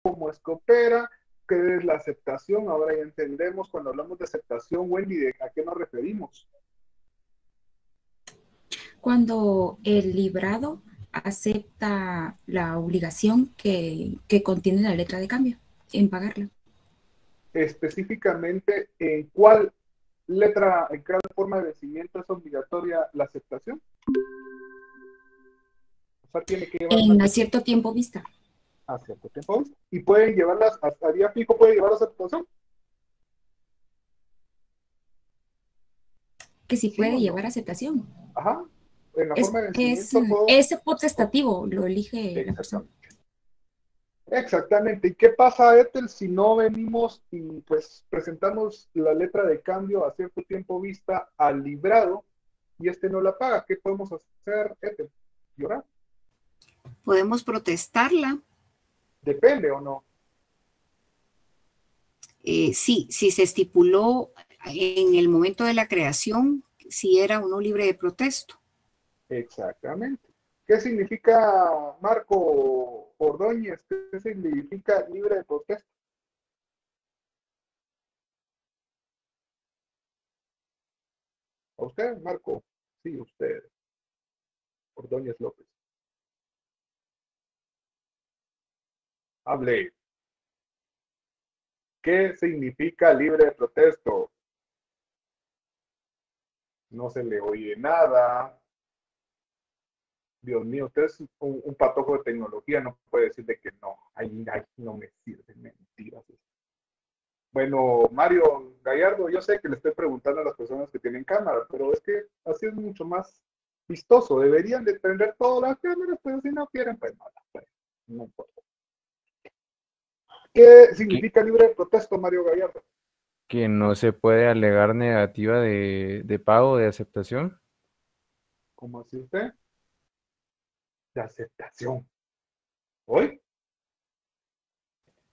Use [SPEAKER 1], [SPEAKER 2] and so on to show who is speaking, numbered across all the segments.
[SPEAKER 1] cómo es que opera, qué es la aceptación. Ahora ya entendemos cuando hablamos de aceptación, Wendy, ¿de a qué nos referimos?
[SPEAKER 2] Cuando el librado acepta la obligación que contiene la letra de cambio en pagarla.
[SPEAKER 1] Específicamente, ¿en cuál letra, en cada forma de vencimiento es obligatoria la aceptación? O sea, tiene que llevar una
[SPEAKER 2] En a
[SPEAKER 1] fecha
[SPEAKER 2] cierto tiempo vista,
[SPEAKER 1] a cierto tiempo y pueden llevarlas hasta día fijo, puede llevar la aceptación.
[SPEAKER 2] que sí
[SPEAKER 1] ¿Sí o
[SPEAKER 2] puede
[SPEAKER 1] no?
[SPEAKER 2] llevar aceptación.
[SPEAKER 1] Ajá. En la forma de
[SPEAKER 2] Es
[SPEAKER 1] vencimiento puedo.
[SPEAKER 2] ese potestativo lo elige la persona.
[SPEAKER 1] Exactamente. Exactamente. ¿Y qué pasa, Ethel, si no venimos y pues presentamos la letra de cambio a cierto tiempo vista al librado y este no la paga? ¿Qué podemos hacer, Ethel? ¿Llorar?
[SPEAKER 3] Podemos protestarla.
[SPEAKER 1] Depende o no.
[SPEAKER 3] Sí, si se estipuló en el momento de la creación, si era uno libre de protesto.
[SPEAKER 1] Exactamente. ¿Qué significa, Marco Ordóñez? ¿Qué significa libre de protesta? ¿A usted, Marco? Sí, usted, Ordóñez López. Hable. ¿Qué significa libre de protesto? No se le oye nada. Dios mío, usted es un patojo de tecnología, no puede decir de que no. Ay, ay, no me sirve, mentiras. Bueno, Mario Gallardo, yo sé que le estoy preguntando a las personas que tienen cámara, pero es que así es mucho más vistoso. Deberían de prender todas las cámaras, pero si no quieren, pues no, pues, no importa. ¿Qué
[SPEAKER 4] Que,
[SPEAKER 1] significa libre de protesto, Mario Gallardo?
[SPEAKER 4] que no se puede alegar negativa de pago, de aceptación,
[SPEAKER 1] ¿Cómo así usted? De aceptación. ¿Hoy?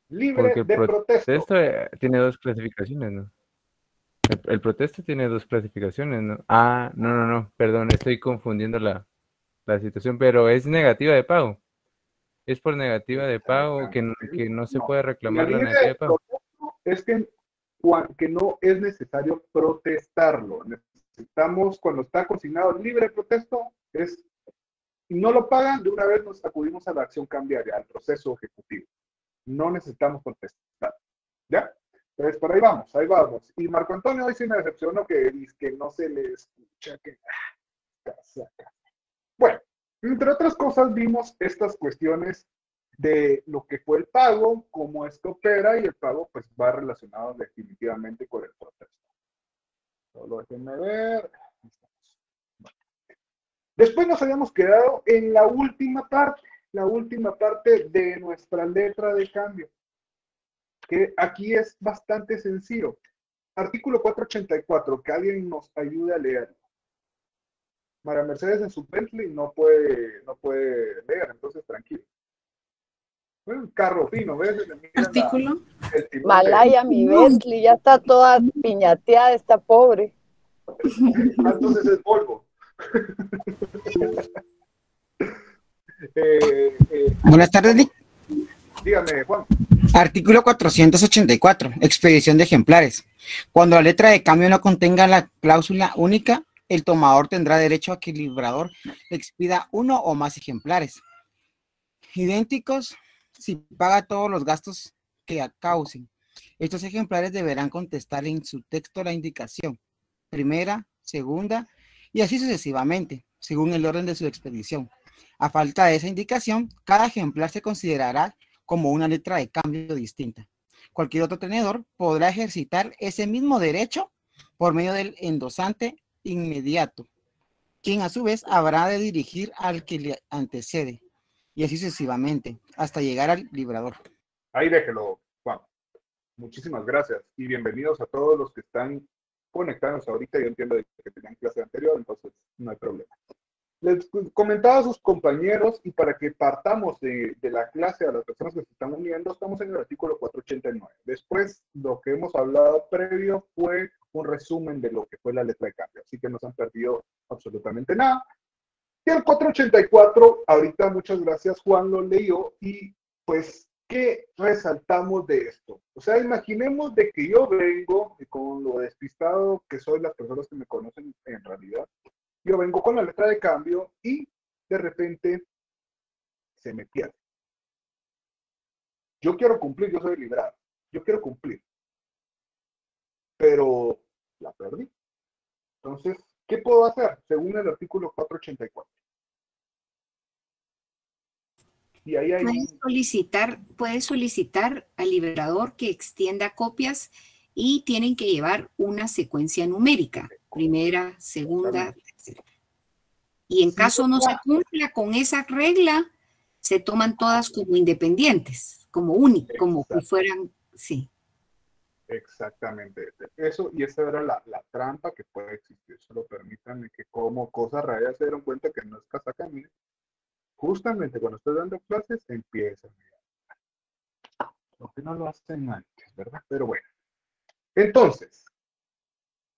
[SPEAKER 4] porque
[SPEAKER 1] Libre
[SPEAKER 4] el
[SPEAKER 1] de protesto.
[SPEAKER 4] protesto tiene dos clasificaciones, ¿no? El protesto tiene dos clasificaciones, ¿no? Ah, no, no, no, perdón, estoy confundiendo la situación, pero es negativa de pago. Es por negativa de pago que no se
[SPEAKER 1] No.
[SPEAKER 4] puede
[SPEAKER 1] La
[SPEAKER 4] reclamar la
[SPEAKER 1] libre
[SPEAKER 4] negativa
[SPEAKER 1] de
[SPEAKER 4] de pago.
[SPEAKER 1] protesto es que no es necesario protestarlo. Necesitamos, cuando está consignado libre de protesto, y no lo pagan, de una vez nos acudimos a la acción cambiaria, al proceso ejecutivo. No necesitamos protestar. ¿Ya? Entonces, por ahí vamos, ahí vamos. Y Marco Antonio hoy sí me decepcionó que dice que no se le escucha, que casaca. Bueno, entre otras cosas vimos estas cuestiones de lo que fue el pago, cómo es que opera y el pago pues va relacionado definitivamente con el proceso. Solo déjenme ver. Después nos habíamos quedado en la última parte de nuestra letra de cambio, que aquí es bastante sencillo. Artículo 484, que alguien nos ayude a leer. María Mercedes en su Bentley no puede leer, entonces tranquilo. Un carro fino, ¿ves? Le miran
[SPEAKER 2] Artículo.
[SPEAKER 1] el timón de.
[SPEAKER 5] Malaya, mi Bentley, ya está toda piñateada, está pobre.
[SPEAKER 1] Entonces es Volvo.
[SPEAKER 6] Buenas tardes, Nick.
[SPEAKER 1] Dígame, Juan.
[SPEAKER 6] Artículo 484. Expedición de ejemplares. Cuando la letra de cambio no contenga la cláusula única, el tomador tendrá derecho a que el librador le expida uno o más ejemplares idénticos si paga todos los gastos que causen. Estos ejemplares deberán contestar en su texto la indicación primera, segunda y así sucesivamente, según el orden de su expedición. A falta de esa indicación, cada ejemplar se considerará como una letra de cambio distinta. Cualquier otro tenedor podrá ejercitar ese mismo derecho por medio del endosante inmediato, quien a su vez habrá de dirigir al que le antecede, y así sucesivamente, hasta llegar al librador.
[SPEAKER 1] Ahí déjelo, Juan. Muchísimas gracias y bienvenidos a todos los que están conectados ahorita. Yo entiendo que tenían clase anterior, entonces no hay problema. Les comentaba a sus compañeros y para que partamos de la clase a las personas que se están uniendo, estamos en el artículo 489. Después, lo que hemos hablado previo fue un resumen de lo que fue la letra de cambio, así que no se han perdido absolutamente nada. Y el 484, ahorita muchas gracias, Juan lo leyó y pues ¿qué resaltamos de esto? O sea, imaginemos de que yo vengo, y con lo despistado que soy las personas que me conocen en realidad, yo vengo con la letra de cambio y de repente se me pierde. Yo quiero cumplir, yo soy librado, yo quiero cumplir, pero la perdí. Entonces, ¿qué puedo hacer? Según el artículo 484. Y ahí hay...
[SPEAKER 3] Puedes solicitar al liberador que extienda copias y tienen que llevar una secuencia numérica, primera, segunda, tercera. Y en caso no se cumpla con esa regla, se toman todas como independientes, como únicas, como que fueran, sí.
[SPEAKER 1] Exactamente. Eso, y esa era la trampa que puede existir. Solo permítanme que como cosas raras se dieron cuenta que no es casacamina. Justamente cuando estoy dando clases, empiezan. Aunque no lo hacen antes, ¿verdad? Pero bueno. Entonces,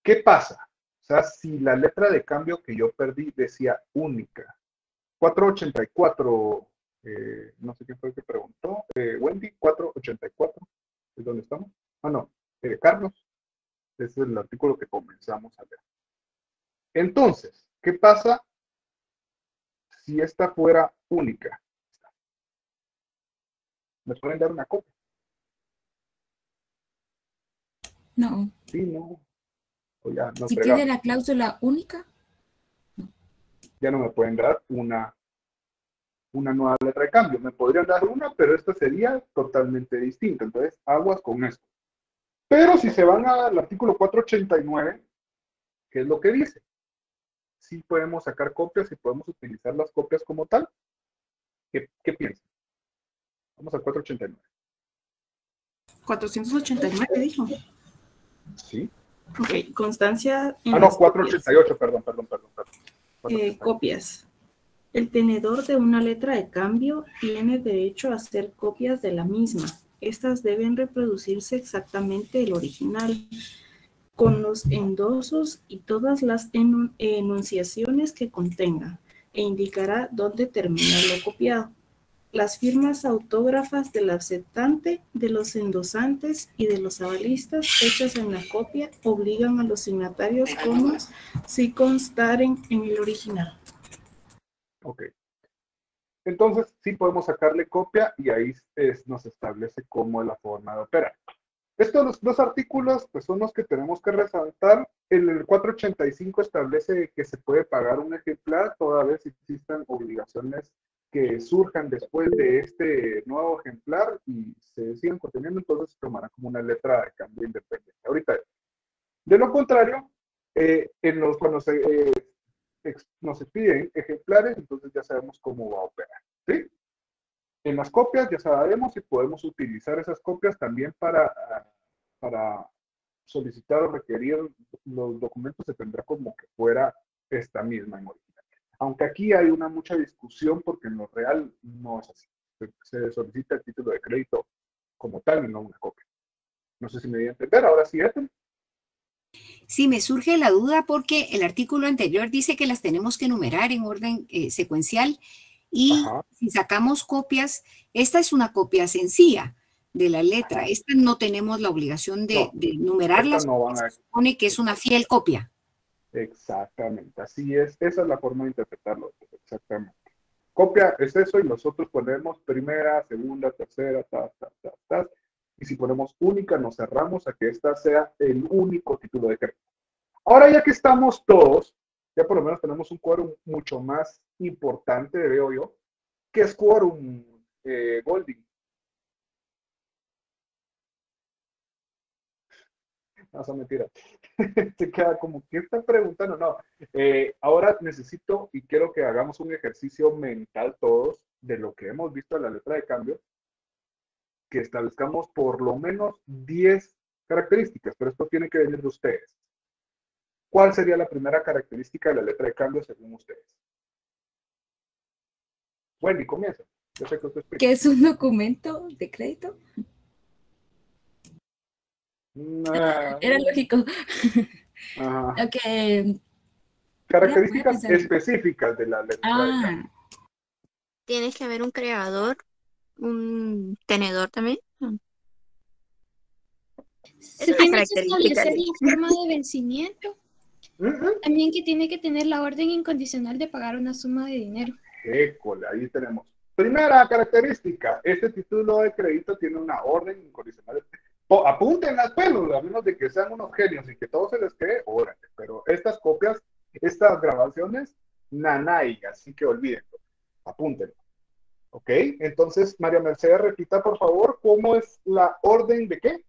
[SPEAKER 1] ¿qué pasa? O sea, si la letra de cambio que yo perdí decía única. 484, no sé quién fue el que preguntó. Wendy, 484, ¿es donde estamos? Ah, no, Carlos. Ese es el artículo que comenzamos a ver. Entonces, ¿qué pasa si esta fuera única? ¿Me pueden dar una copia?
[SPEAKER 2] No.
[SPEAKER 1] Sí, no. O ya no
[SPEAKER 2] Si
[SPEAKER 1] fregamos.
[SPEAKER 2] tiene la cláusula única,
[SPEAKER 1] Ya no me pueden dar una nueva letra de cambio. Me podrían dar una, pero esta sería totalmente distinta. Entonces, aguas con esto. Pero si se van al artículo 489, ¿qué es lo que dice? Sí podemos sacar copias y podemos utilizar las copias como tal. ¿Qué piensan? Vamos al 489.
[SPEAKER 7] 489, dijo.
[SPEAKER 1] Sí.
[SPEAKER 7] Ok, constancia en
[SPEAKER 1] no,
[SPEAKER 7] las
[SPEAKER 1] 488, perdón.
[SPEAKER 7] Copias. El tenedor de una letra de cambio tiene derecho a hacer copias de la misma. Estas deben reproducirse exactamente el original, con los endosos y todas las enunciaciones que contenga, e indicará dónde termina lo copiado. Las firmas autógrafas del aceptante, de los endosantes y de los avalistas hechas en la copia obligan a los signatarios como si constaren en el original.
[SPEAKER 1] Ok. Entonces, sí podemos sacarle copia y ahí nos establece cómo es la forma de operar. Estos dos artículos pues, son los que tenemos que resaltar. El 485 establece que se puede pagar un ejemplar toda vez que existan obligaciones que surjan después de este nuevo ejemplar y se sigan conteniendo, entonces se tomará como una letra de cambio independiente. Ahorita, de lo contrario, cuando nos piden ejemplares, entonces ya sabemos cómo va a operar, ¿sí? En las copias ya sabemos si podemos utilizar esas copias también para solicitar o requerir los documentos, se tendrá como que fuera esta misma en original. Aunque aquí hay mucha discusión porque en lo real no es así. Se solicita el título de crédito como tal y no una copia. No sé si me voy a entender. Ahora sí, Ethel.
[SPEAKER 3] Sí, me surge la duda porque el artículo anterior dice que las tenemos que numerar en orden secuencial y si sacamos copias, esta es una copia sencilla de la letra. Esta no tenemos la obligación de numerarlas, se supone que es una fiel copia.
[SPEAKER 1] Exactamente, así es. Esa es la forma de interpretarlo. Exactamente. Copia es eso y nosotros ponemos primera, segunda, tercera, y si ponemos única, nos cerramos a que esta sea el único título de crédito. Ahora ya que estamos todos, ya por lo menos tenemos un quórum mucho más importante, veo yo, que es quórum Golding. No, son mentiras. Se queda como, ¿qué está preguntando? No. Ahora necesito y quiero que hagamos un ejercicio mental todos de lo que hemos visto en la letra de cambio, que establezcamos por lo menos 10 características, pero esto tiene que venir de ustedes. ¿Cuál sería la primera característica de la letra de cambio según ustedes? Wendy, comienza. Yo sé que usted explica.
[SPEAKER 2] ¿Qué es un documento de crédito? Era lógico. Okay.
[SPEAKER 1] Características específicas de la letra de cambio.
[SPEAKER 8] Tiene que haber un creador un tenedor también.
[SPEAKER 9] Se
[SPEAKER 8] una
[SPEAKER 9] tiene que
[SPEAKER 8] característica.
[SPEAKER 9] establecer la forma de vencimiento. También que tiene que tener la orden incondicional de pagar una suma de dinero.
[SPEAKER 1] École, ahí tenemos. Primera característica, este título de crédito tiene una orden incondicional. Apunten las pelos, a menos de que sean unos genios y que todo se les quede, órale. Pero estas copias, estas grabaciones, nanay, así que olvídenlo. Apúntenlo. ¿Ok? Entonces, María Mercedes, repita, por favor, ¿cómo es la orden de qué?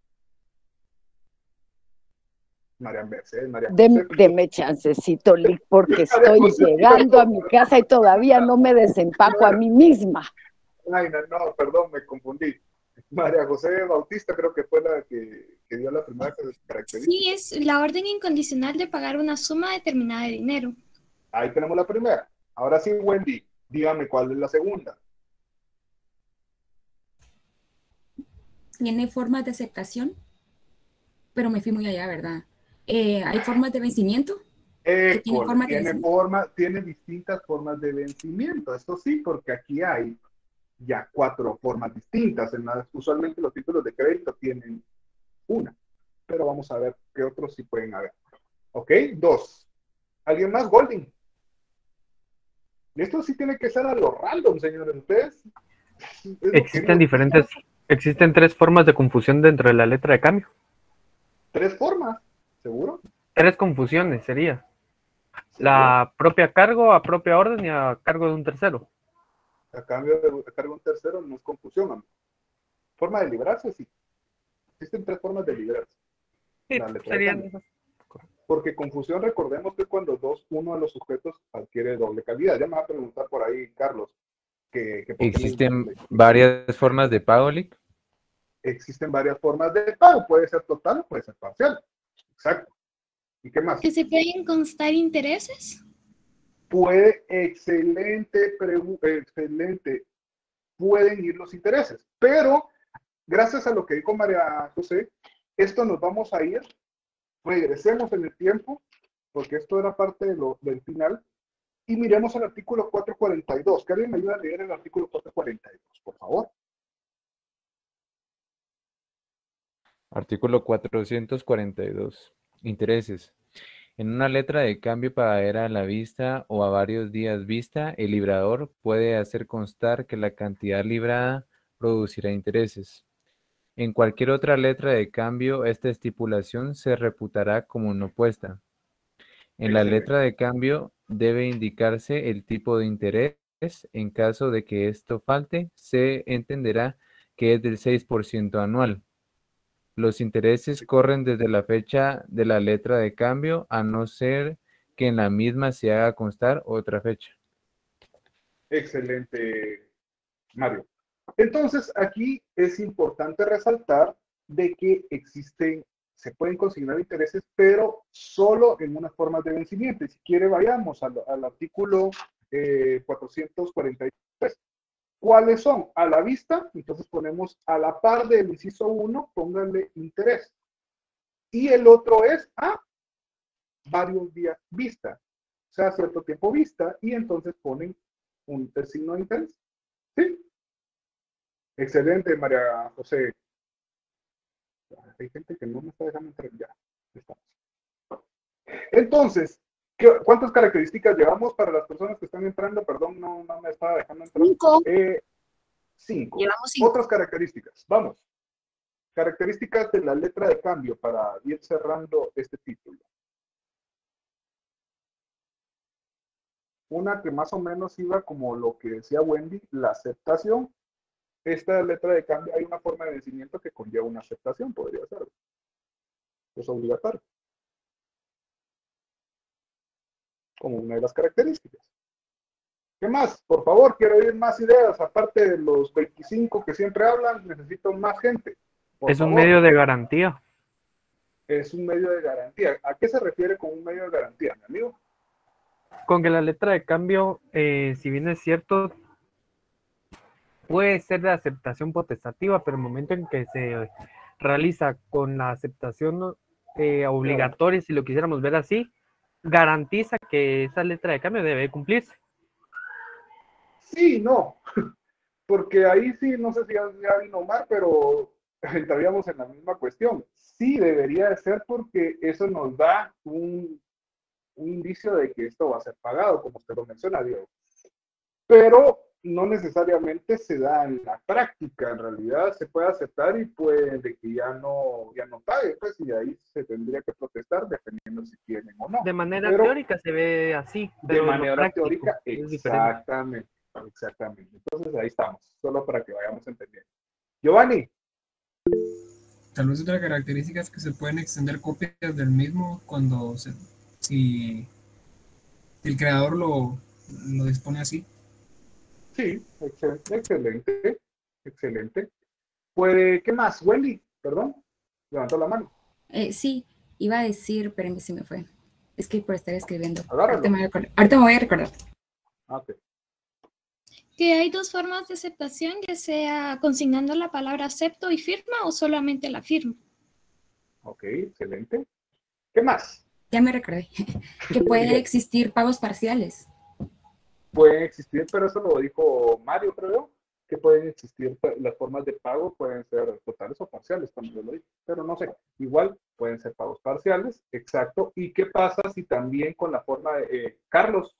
[SPEAKER 1] María Mercedes.
[SPEAKER 5] Deme chancecito, Lick, porque estoy llegando a mi casa y todavía no me desempaco a mí misma.
[SPEAKER 1] Ay, no, perdón, me confundí. María José Bautista creo que fue la que dio la primera característica.
[SPEAKER 9] Sí, es la orden incondicional de pagar una suma determinada de dinero.
[SPEAKER 1] Ahí tenemos la primera. Ahora sí, Wendy, dígame cuál es la segunda.
[SPEAKER 2] Tiene formas de aceptación, pero me fui muy allá, ¿verdad? ¿Hay formas de vencimiento?
[SPEAKER 1] Tiene distintas formas de vencimiento, eso sí, porque aquí hay ya 4 formas distintas. Usualmente los títulos de crédito tienen una, pero vamos a ver qué otros sí pueden haber. ¿Ok? 2. ¿Alguien más? Golding. Esto sí tiene que ser a lo random, señores. Ustedes.
[SPEAKER 10] Existen 3 formas de confusión dentro de la letra de cambio.
[SPEAKER 1] 3 formas, ¿seguro?
[SPEAKER 10] 3 confusiones sería. La propia cargo, a propia orden y a cargo de un tercero.
[SPEAKER 1] A cargo de un tercero no es confusión, amigo. Forma de librarse, sí. Existen 3 formas de librarse.
[SPEAKER 10] Sí, serían esas.
[SPEAKER 1] Porque confusión, recordemos que cuando uno de los sujetos adquiere doble calidad. Ya me va a preguntar por ahí, Carlos, que
[SPEAKER 4] ¿existen varias formas de pago, Lick?
[SPEAKER 1] Existen varias formas de pago. Puede ser total o puede ser parcial. Exacto. ¿Y qué más?
[SPEAKER 9] ¿Que se pueden constar intereses?
[SPEAKER 1] Excelente. Pueden ir los intereses. Pero, gracias a lo que dijo María José, esto nos vamos a ir. Regresemos en el tiempo, porque esto era parte del final, y miremos el artículo 442. ¿Que alguien me ayuda a leer el artículo 442, por favor?
[SPEAKER 4] Artículo 442. Intereses. En una letra de cambio pagadera a la vista o a varios días vista, el librador puede hacer constar que la cantidad librada producirá intereses. En cualquier otra letra de cambio, esta estipulación se reputará como no puesta. En la letra de cambio debe indicarse el tipo de interés. En caso de que esto falte, se entenderá que es del 6% anual. Los intereses corren desde la fecha de la letra de cambio, a no ser que en la misma se haga constar otra fecha.
[SPEAKER 1] Excelente, Mario. Entonces, aquí es importante resaltar de que se pueden consignar intereses, pero solo en unas formas de vencimiento. Y si quiere, vayamos al artículo 443. ¿Cuáles son? A la vista, entonces ponemos a la par del inciso 1, pónganle interés. Y el otro es a varios días vista, o sea, cierto tiempo vista, y entonces ponen el signo de interés. ¿Sí? Excelente, María José. Hay gente que no me está dejando entrar. Ya, estamos. Entonces, ¿cuántas características llevamos para las personas que están entrando? Perdón, no me estaba dejando entrar. 5.
[SPEAKER 3] Llevamos 5.
[SPEAKER 1] Otras características. Vamos. Características de la letra de cambio para ir cerrando este título. Una que más o menos iba como lo que decía Wendy, la aceptación. Esta letra de cambio, hay una forma de vencimiento que conlleva una aceptación, podría ser. Es obligatorio. Como una de las características. ¿Qué más? Por favor, quiero oír más ideas. Aparte de los 25 que siempre hablan, necesito más gente.
[SPEAKER 10] Es un medio de garantía.
[SPEAKER 1] Es un medio de garantía. ¿A qué se refiere con un medio de garantía, mi amigo?
[SPEAKER 10] Con que la letra de cambio, si bien es cierto, puede ser de aceptación potestativa, pero el momento en que se realiza con la aceptación obligatoria, si lo quisiéramos ver así, garantiza que esa letra de cambio debe cumplirse.
[SPEAKER 1] Sí, no. porque ahí sí, no sé si ya vino Omar, pero entraríamos en la misma cuestión. Sí, debería de ser porque eso nos da un indicio de que esto va a ser pagado, como usted lo menciona, Diego. Pero no necesariamente se da en la práctica, en realidad se puede aceptar y puede que ya no pague, pues, y ahí se tendría que protestar dependiendo si quieren o no.
[SPEAKER 10] De manera
[SPEAKER 1] Pero,
[SPEAKER 10] teórica se ve así, pero
[SPEAKER 1] de
[SPEAKER 10] en lo
[SPEAKER 1] manera
[SPEAKER 10] práctico
[SPEAKER 1] teórica,
[SPEAKER 10] es diferente.
[SPEAKER 1] exactamente. Entonces ahí estamos, solo para que vayamos entendiendo. Giovanni.
[SPEAKER 11] Tal vez otra característica es que se pueden extender copias del mismo si el creador lo dispone así.
[SPEAKER 1] Sí, excelente. Pues, ¿qué más? Wendy, perdón, levantó la mano.
[SPEAKER 2] Sí, iba a decir, pero se me fue. Es que por estar escribiendo.
[SPEAKER 1] Agárralo.
[SPEAKER 2] Ahorita me voy a recordar.
[SPEAKER 1] Ok.
[SPEAKER 9] Que hay dos formas de aceptación, ya sea consignando la palabra acepto y firma o solamente la firma.
[SPEAKER 1] Ok, excelente. ¿Qué más?
[SPEAKER 2] Ya me recordé. Que pueden existir pagos parciales.
[SPEAKER 1] Pueden existir, pero eso lo dijo Mario, creo, que pueden existir, las formas de pago pueden ser totales o parciales, también yo lo dije, pero no sé, igual pueden ser pagos parciales, exacto. ¿Y qué pasa si también con la forma de Carlos?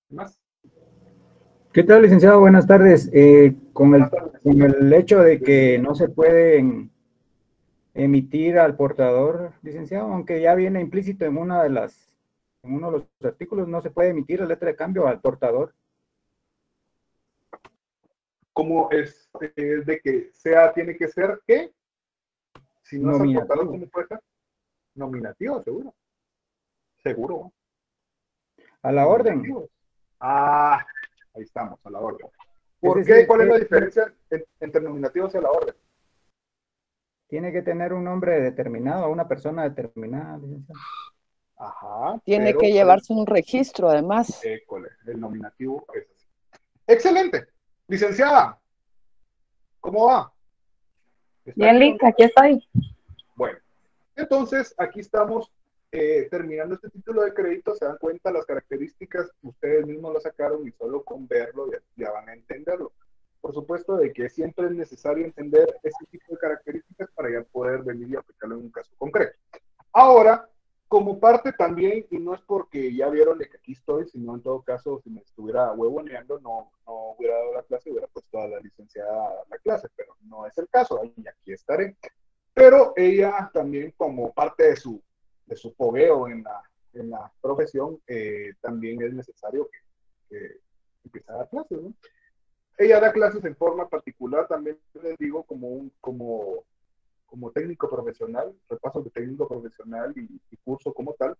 [SPEAKER 1] ¿Qué más?
[SPEAKER 12] ¿Qué tal, licenciado? Buenas tardes. Con el hecho de que no se pueden emitir al portador, licenciado, aunque ya viene implícito en uno de los artículos, no se puede emitir la letra de cambio al portador.
[SPEAKER 1] ¿Cómo es de que tiene que ser qué? Si no es al portador, ¿cómo puede ser? Nominativo, seguro. Seguro.
[SPEAKER 12] A la orden.
[SPEAKER 1] Ah, ahí estamos, a la orden. ¿Por qué? ¿Cuál es la diferencia entre nominativos y a la orden?
[SPEAKER 12] Tiene que tener un nombre determinado, una persona determinada, licenciado.
[SPEAKER 1] Ajá.
[SPEAKER 5] Tiene que llevarse un registro, además.
[SPEAKER 1] El nominativo es así. Excelente. Licenciada, ¿cómo va?
[SPEAKER 13] Bien, Lick, aquí estoy.
[SPEAKER 1] Bueno, entonces aquí estamos terminando este título de crédito. Se dan cuenta las características, ustedes mismos lo sacaron y solo con verlo ya van a entenderlo. Por supuesto de que siempre es necesario entender este tipo de características para ya poder venir y aplicarlo en un caso concreto. Ahora, como parte también, y no es porque ya vieron de que aquí estoy, sino en todo caso, si me estuviera huevoneando, no hubiera dado la clase, hubiera puesto a la licenciada a la clase, pero no es el caso, y aquí estaré. Pero ella también, como parte de su fogueo en la profesión, también es necesario que empiece a dar clases, ¿no? Ella da clases en forma particular, también les digo, como técnico profesional, repaso de técnico profesional y curso como tal,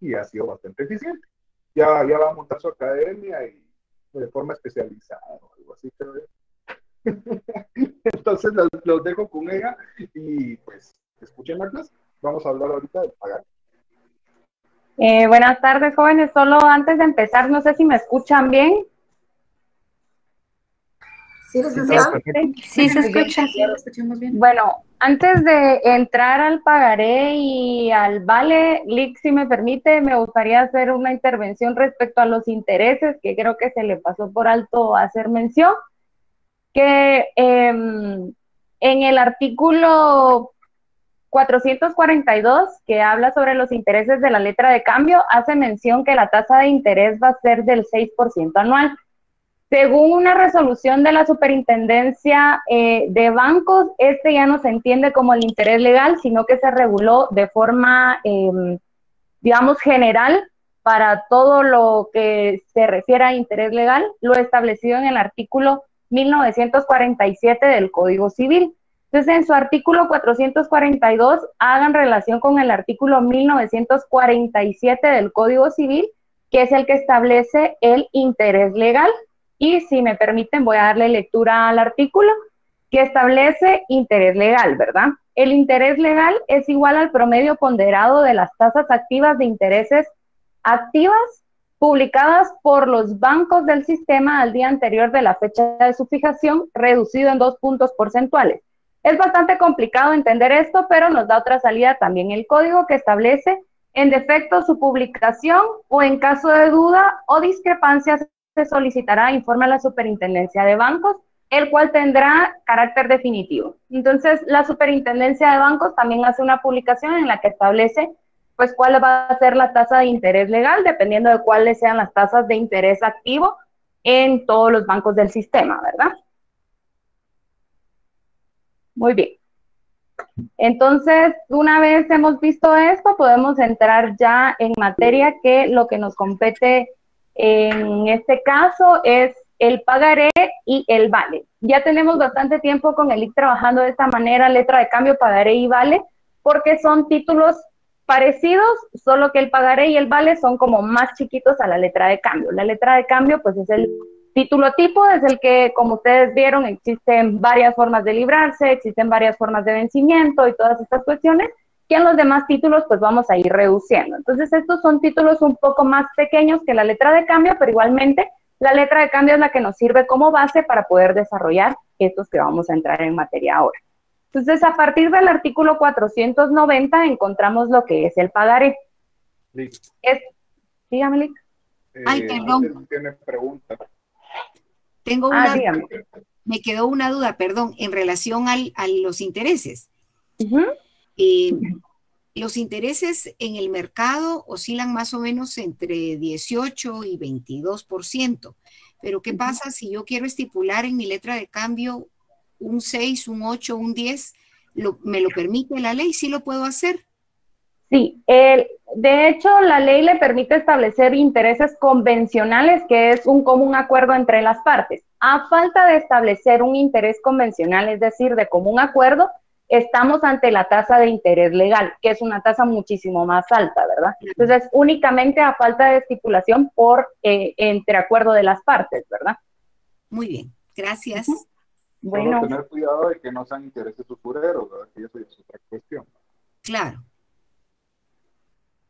[SPEAKER 1] y ha sido bastante eficiente. Ya va a montar su academia y de forma especializada o algo así, creo yo. Entonces los dejo con ella y pues escuchen la clase. Vamos a hablar ahorita de pagar.
[SPEAKER 13] Buenas tardes, jóvenes. Solo antes de empezar, no sé si me escuchan bien.
[SPEAKER 9] Sí, se escucha.
[SPEAKER 13] Bueno, antes de entrar al pagaré y al vale, Lick, si me permite, me gustaría hacer una intervención respecto a los intereses, que creo que se le pasó por alto hacer mención, que en el artículo 442, que habla sobre los intereses de la letra de cambio, hace mención que la tasa de interés va a ser del 6% anual. Según una resolución de la Superintendencia de Bancos, ya no se entiende como el interés legal, sino que se reguló de forma, digamos, general para todo lo que se refiere a interés legal, lo establecido en el artículo 1947 del Código Civil. Entonces, en su artículo 442, hagan relación con el artículo 1947 del Código Civil, que es el que establece el interés legal. Y si me permiten, voy a darle lectura al artículo que establece interés legal, ¿verdad? El interés legal es igual al promedio ponderado de las tasas activas de intereses activas publicadas por los bancos del sistema al día anterior de la fecha de su fijación, reducido en 2 puntos porcentuales. Es bastante complicado entender esto, pero nos da otra salida también el código que establece, en defecto, su publicación o en caso de duda o discrepancias se solicitará informe a la Superintendencia de Bancos, el cual tendrá carácter definitivo. Entonces, la Superintendencia de Bancos también hace una publicación en la que establece pues cuál va a ser la tasa de interés legal, dependiendo de cuáles sean las tasas de interés activo en todos los bancos del sistema, ¿verdad? Muy bien. Entonces, una vez hemos visto esto, podemos entrar ya en materia, que lo que nos compete en este caso es el pagaré y el vale. Ya tenemos bastante tiempo con el IC trabajando de esta manera, letra de cambio, pagaré y vale, porque son títulos parecidos, solo que el pagaré y el vale son como más chiquitos a la letra de cambio. La letra de cambio, pues, es el título tipo, es el que, como ustedes vieron, existen varias formas de librarse, existen varias formas de vencimiento y todas estas cuestiones, que en los demás títulos, pues, vamos a ir reduciendo. Entonces, estos son títulos un poco más pequeños que la letra de cambio, pero igualmente, la letra de cambio es la que nos sirve como base para poder desarrollar estos que vamos a entrar en materia ahora. Entonces, a partir del artículo 490 encontramos lo que es el pagaré. Dígame, Lic.
[SPEAKER 3] Ay, perdón.
[SPEAKER 1] Tiene pregunta.
[SPEAKER 3] Tengo una,
[SPEAKER 13] dígame.
[SPEAKER 3] Me quedó una duda, perdón, en relación a los intereses. Los intereses en el mercado oscilan más o menos entre 18 y 22%. Pero, ¿qué pasa si yo quiero estipular en mi letra de cambio un 6, un 8, un 10, ¿me lo permite la ley? ¿Sí lo puedo hacer?
[SPEAKER 13] Sí, de hecho la ley le permite establecer intereses convencionales, que es un común acuerdo entre las partes. A falta de establecer un interés convencional, es decir, de común acuerdo, estamos ante la tasa de interés legal, que es una tasa muchísimo más alta, ¿verdad? Entonces, únicamente a falta de estipulación por entre acuerdo de las partes, ¿verdad?
[SPEAKER 3] Muy bien, gracias.
[SPEAKER 13] Bueno.
[SPEAKER 1] Solo tener cuidado de que no sean intereses usureros, ¿verdad? Que eso es otra cuestión.
[SPEAKER 3] Claro.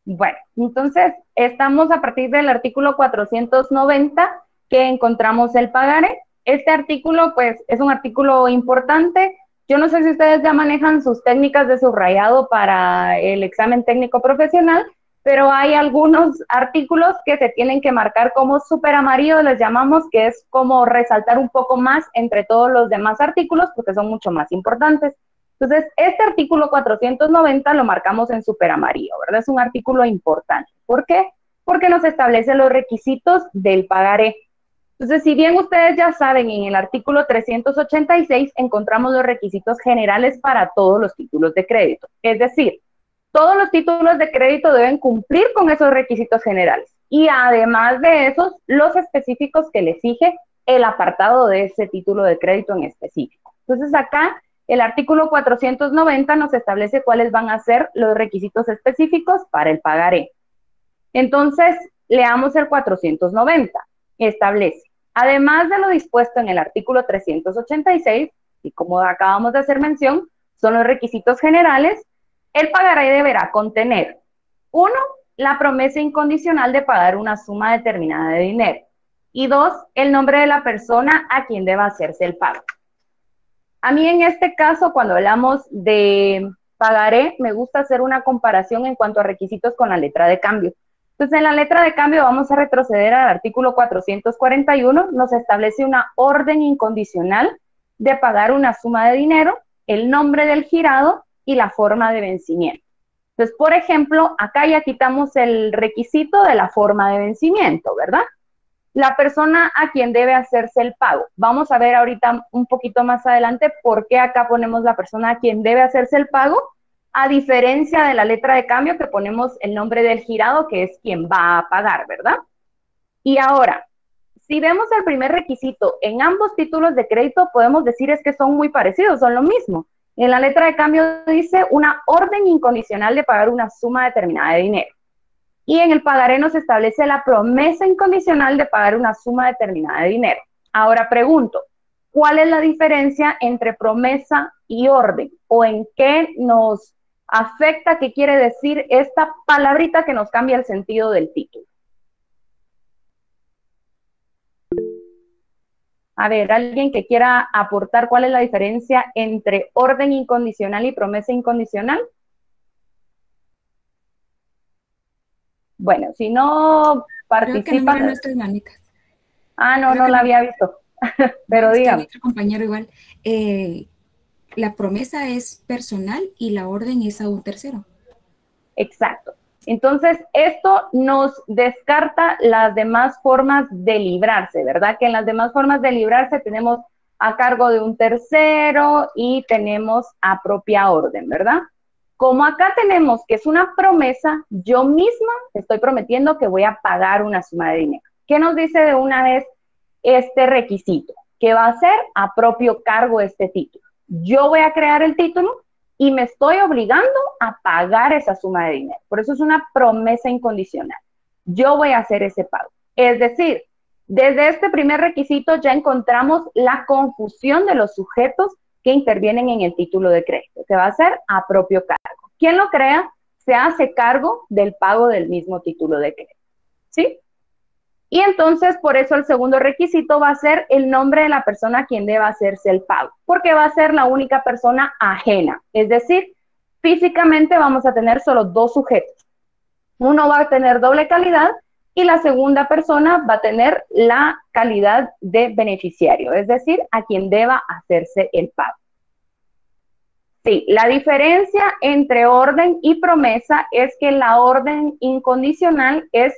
[SPEAKER 13] Bueno, entonces estamos a partir del artículo 490 que encontramos el pagaré. Este artículo, pues, es un artículo importante. Yo no sé si ustedes ya manejan sus técnicas de subrayado para el examen técnico profesional, pero hay algunos artículos que se tienen que marcar como súper amarillo, les llamamos, que es como resaltar un poco más entre todos los demás artículos, porque son mucho más importantes. Entonces, este artículo 490 lo marcamos en súper amarillo, ¿verdad? Es un artículo importante. ¿Por qué? Porque nos establece los requisitos del pagaré. Entonces, si bien ustedes ya saben, en el artículo 386 encontramos los requisitos generales para todos los títulos de crédito. Es decir, todos los títulos de crédito deben cumplir con esos requisitos generales. Y además de esos, los específicos que le exige el apartado de ese título de crédito en específico. Entonces, acá el artículo 490 nos establece cuáles van a ser los requisitos específicos para el pagaré. Entonces, leamos el 490. Establece, además de lo dispuesto en el artículo 386, y como acabamos de hacer mención, son los requisitos generales, el pagaré deberá contener, 1, la promesa incondicional de pagar una suma determinada de dinero, y 2, el nombre de la persona a quien deba hacerse el pago. A mí en este caso, cuando hablamos de pagaré, me gusta hacer una comparación en cuanto a requisitos con la letra de cambio. Entonces, en la letra de cambio vamos a retroceder al artículo 441, nos establece una orden incondicional de pagar una suma de dinero, el nombre del girado y la forma de vencimiento. Entonces, por ejemplo, acá ya quitamos el requisito de la forma de vencimiento, ¿verdad? La persona a quien debe hacerse el pago. Vamos a ver ahorita un poquito más adelante por qué acá ponemos la persona a quien debe hacerse el pago, a diferencia de la letra de cambio que ponemos el nombre del girado, que es quien va a pagar, ¿verdad? Y ahora, si vemos el primer requisito en ambos títulos de crédito, podemos decir es que son muy parecidos, son lo mismo. En la letra de cambio dice una orden incondicional de pagar una suma determinada de dinero. Y en el pagaré nos establece la promesa incondicional de pagar una suma determinada de dinero. Ahora pregunto, ¿cuál es la diferencia entre promesa y orden? ¿O en qué nos afecta, qué quiere decir esta palabrita que nos cambia el sentido del título? A ver, ¿alguien que quiera aportar cuál es la diferencia entre orden incondicional y promesa incondicional? Bueno, si no participan...
[SPEAKER 2] Creo que no, no estoy, Mónica.
[SPEAKER 13] Ah, no,
[SPEAKER 2] Creo
[SPEAKER 13] no
[SPEAKER 2] que
[SPEAKER 13] la había visto. Pero dígame.
[SPEAKER 2] Nuestro compañero igual. La promesa es personal y la orden es a un tercero.
[SPEAKER 13] Exacto. Entonces, esto nos descarta las demás formas de librarse, ¿verdad? Que en las demás formas de librarse tenemos a cargo de un tercero y tenemos a propia orden, ¿verdad? Como acá tenemos que es una promesa, yo misma estoy prometiendo que voy a pagar una suma de dinero. ¿Qué nos dice de una vez este requisito? Que va a ser a propio cargo este título. Yo voy a crear el título y me estoy obligando a pagar esa suma de dinero. Por eso es una promesa incondicional. Yo voy a hacer ese pago. Es decir, desde este primer requisito ya encontramos la confusión de los sujetos que intervienen en el título de crédito, que va a ser a propio cargo. Quien lo crea se hace cargo del pago del mismo título de crédito. ¿Sí? Y entonces, por eso el segundo requisito va a ser el nombre de la persona a quien deba hacerse el pago, porque va a ser la única persona ajena. Es decir, físicamente vamos a tener solo dos sujetos. Uno va a tener doble calidad y la segunda persona va a tener la calidad de beneficiario, es decir, a quien deba hacerse el pago. Sí, la diferencia entre orden y promesa es que la orden incondicional es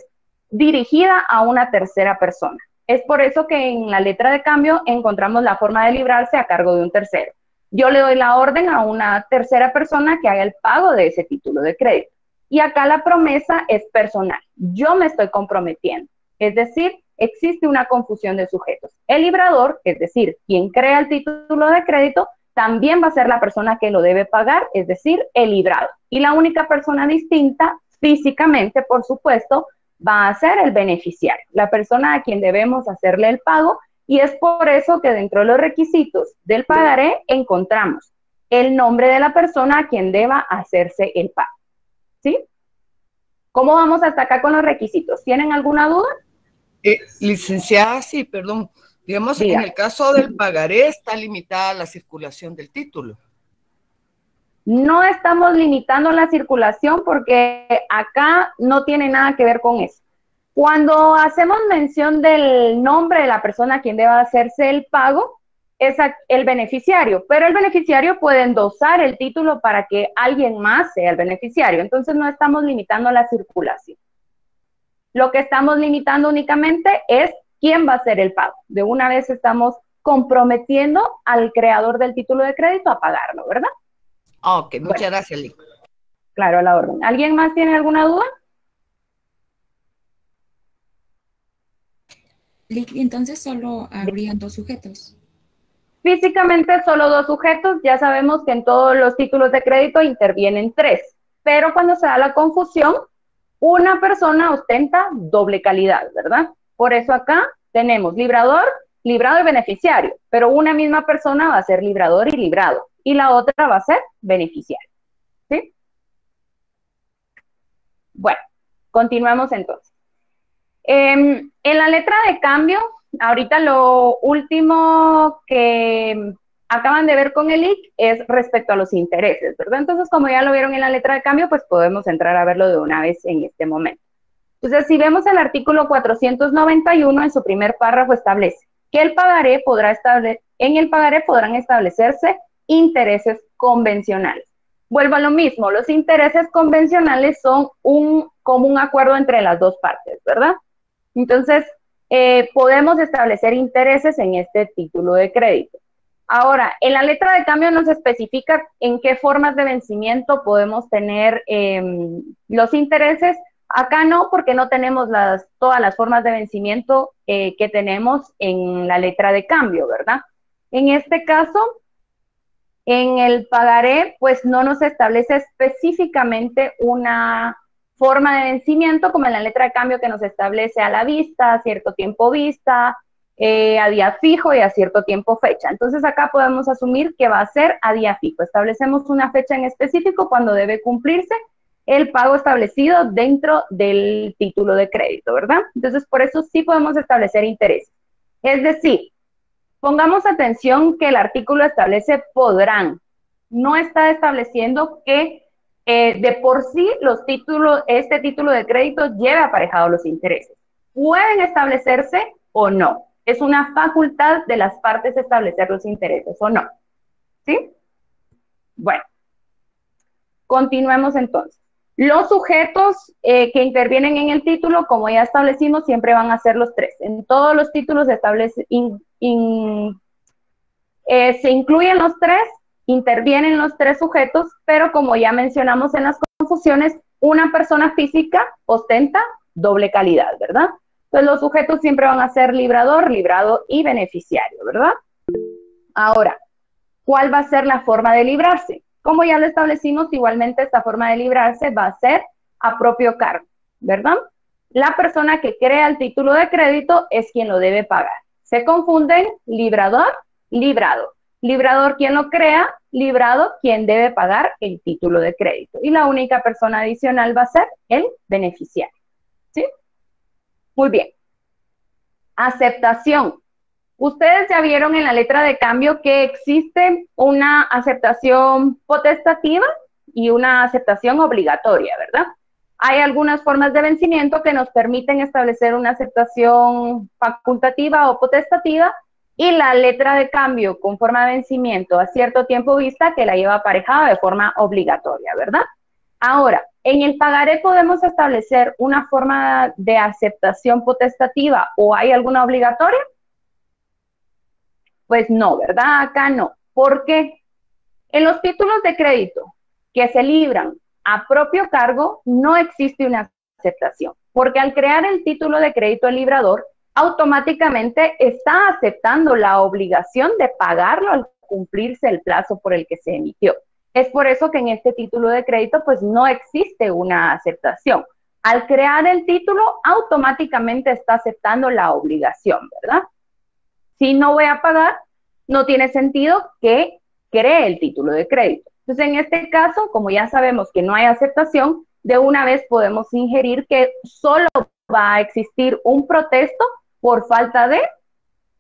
[SPEAKER 13] dirigida a una tercera persona. Es por eso que en la letra de cambio encontramos la forma de librarse a cargo de un tercero. Yo le doy la orden a una tercera persona que haga el pago de ese título de crédito. Y acá la promesa es personal. Yo me estoy comprometiendo. Es decir, existe una confusión de sujetos. El librador, es decir, quien crea el título de crédito, también va a ser la persona que lo debe pagar, es decir, el librado. Y la única persona distinta, físicamente, por supuesto, va a ser el beneficiario, la persona a quien debemos hacerle el pago, y es por eso que dentro de los requisitos del pagaré encontramos el nombre de la persona a quien deba hacerse el pago. ¿Sí? ¿Cómo vamos hasta acá con los requisitos? ¿Tienen alguna duda?
[SPEAKER 14] Licenciada, sí, perdón. Digamos,
[SPEAKER 13] Diga.
[SPEAKER 14] en el caso del pagaré está limitada la circulación del título.
[SPEAKER 13] No estamos limitando la circulación porque acá no tiene nada que ver con eso. Cuando hacemos mención del nombre de la persona a quien deba hacerse el pago, es el beneficiario, pero el beneficiario puede endosar el título para que alguien más sea el beneficiario. Entonces no estamos limitando la circulación. Lo que estamos limitando únicamente es quién va a hacer el pago. De una vez estamos comprometiendo al creador del título de crédito a pagarlo, ¿verdad?
[SPEAKER 14] Ok, muchas gracias, Lic.
[SPEAKER 13] Claro, a la orden. ¿Alguien más tiene alguna duda?
[SPEAKER 2] Lic, entonces solo habrían dos sujetos.
[SPEAKER 13] Físicamente solo dos sujetos. Ya sabemos que en todos los títulos de crédito intervienen tres. Pero cuando se da la confusión, una persona ostenta doble calidad, ¿verdad? Por eso acá tenemos librador, librado y beneficiario. Pero una misma persona va a ser librador y librado. Y la otra va a ser beneficiario. ¿Sí? Bueno, continuamos entonces. En la letra de cambio, ahorita lo último que acaban de ver con el IC es respecto a los intereses, ¿verdad? Entonces, como ya lo vieron en la letra de cambio, pues podemos entrar a verlo de una vez en este momento. Entonces, si vemos el artículo 491, en su primer párrafo establece que el pagaré en el pagaré podrán establecerse intereses convencionales. Vuelvo a lo mismo, los intereses convencionales son un común acuerdo entre las dos partes, ¿verdad? Entonces, podemos establecer intereses en este título de crédito. Ahora, en la letra de cambio nos especifica en qué formas de vencimiento podemos tener los intereses. Acá no, porque no tenemos todas las formas de vencimiento que tenemos en la letra de cambio, ¿verdad? En este caso, en el pagaré, pues no nos establece específicamente una forma de vencimiento, como en la letra de cambio que nos establece a la vista, a cierto tiempo vista, a día fijo y a cierto tiempo fecha. Entonces acá podemos asumir que va a ser a día fijo. Establecemos una fecha en específico cuando debe cumplirse el pago establecido dentro del título de crédito, ¿verdad? Entonces por eso sí podemos establecer intereses. Es decir, pongamos atención que el artículo establece podrán. No está estableciendo que de por sí este título de crédito lleve aparejado los intereses. Pueden establecerse o no. Es una facultad de las partes establecer los intereses o no. ¿Sí? Bueno, continuemos entonces. Los sujetos que intervienen en el título, como ya establecimos, siempre van a ser los tres. En todos los títulos se incluyen los tres, intervienen los tres sujetos, pero como ya mencionamos en las confusiones, una persona física ostenta doble calidad, ¿verdad? Entonces los sujetos siempre van a ser librador, librado y beneficiario, ¿verdad? Ahora, ¿cuál va a ser la forma de librarse? Como ya lo establecimos, igualmente esta forma de librarse va a ser a propio cargo, ¿verdad? La persona que crea el título de crédito es quien lo debe pagar. Se confunden librador, librado. Librador quien lo crea, librado quien debe pagar el título de crédito. Y la única persona adicional va a ser el beneficiario. ¿Sí? Muy bien. Aceptación. Ustedes ya vieron en la letra de cambio que existe una aceptación potestativa y una aceptación obligatoria, ¿verdad? Hay algunas formas de vencimiento que nos permiten establecer una aceptación facultativa o potestativa y la letra de cambio con forma de vencimiento a cierto tiempo vista que la lleva aparejada de forma obligatoria, ¿verdad? Ahora, en el pagaré podemos establecer una forma de aceptación potestativa o hay alguna obligatoria. Pues no, ¿verdad? Acá no. ¿Por qué? En los títulos de crédito que se libran a propio cargo no existe una aceptación, porque al crear el título de crédito el librador, automáticamente está aceptando la obligación de pagarlo al cumplirse el plazo por el que se emitió. Es por eso que en este título de crédito pues no existe una aceptación. Al crear el título, automáticamente está aceptando la obligación, ¿verdad? Si no voy a pagar, no tiene sentido que cree el título de crédito. Entonces, en este caso, como ya sabemos que no hay aceptación, de una vez podemos ingerir que solo va a existir un protesto por falta de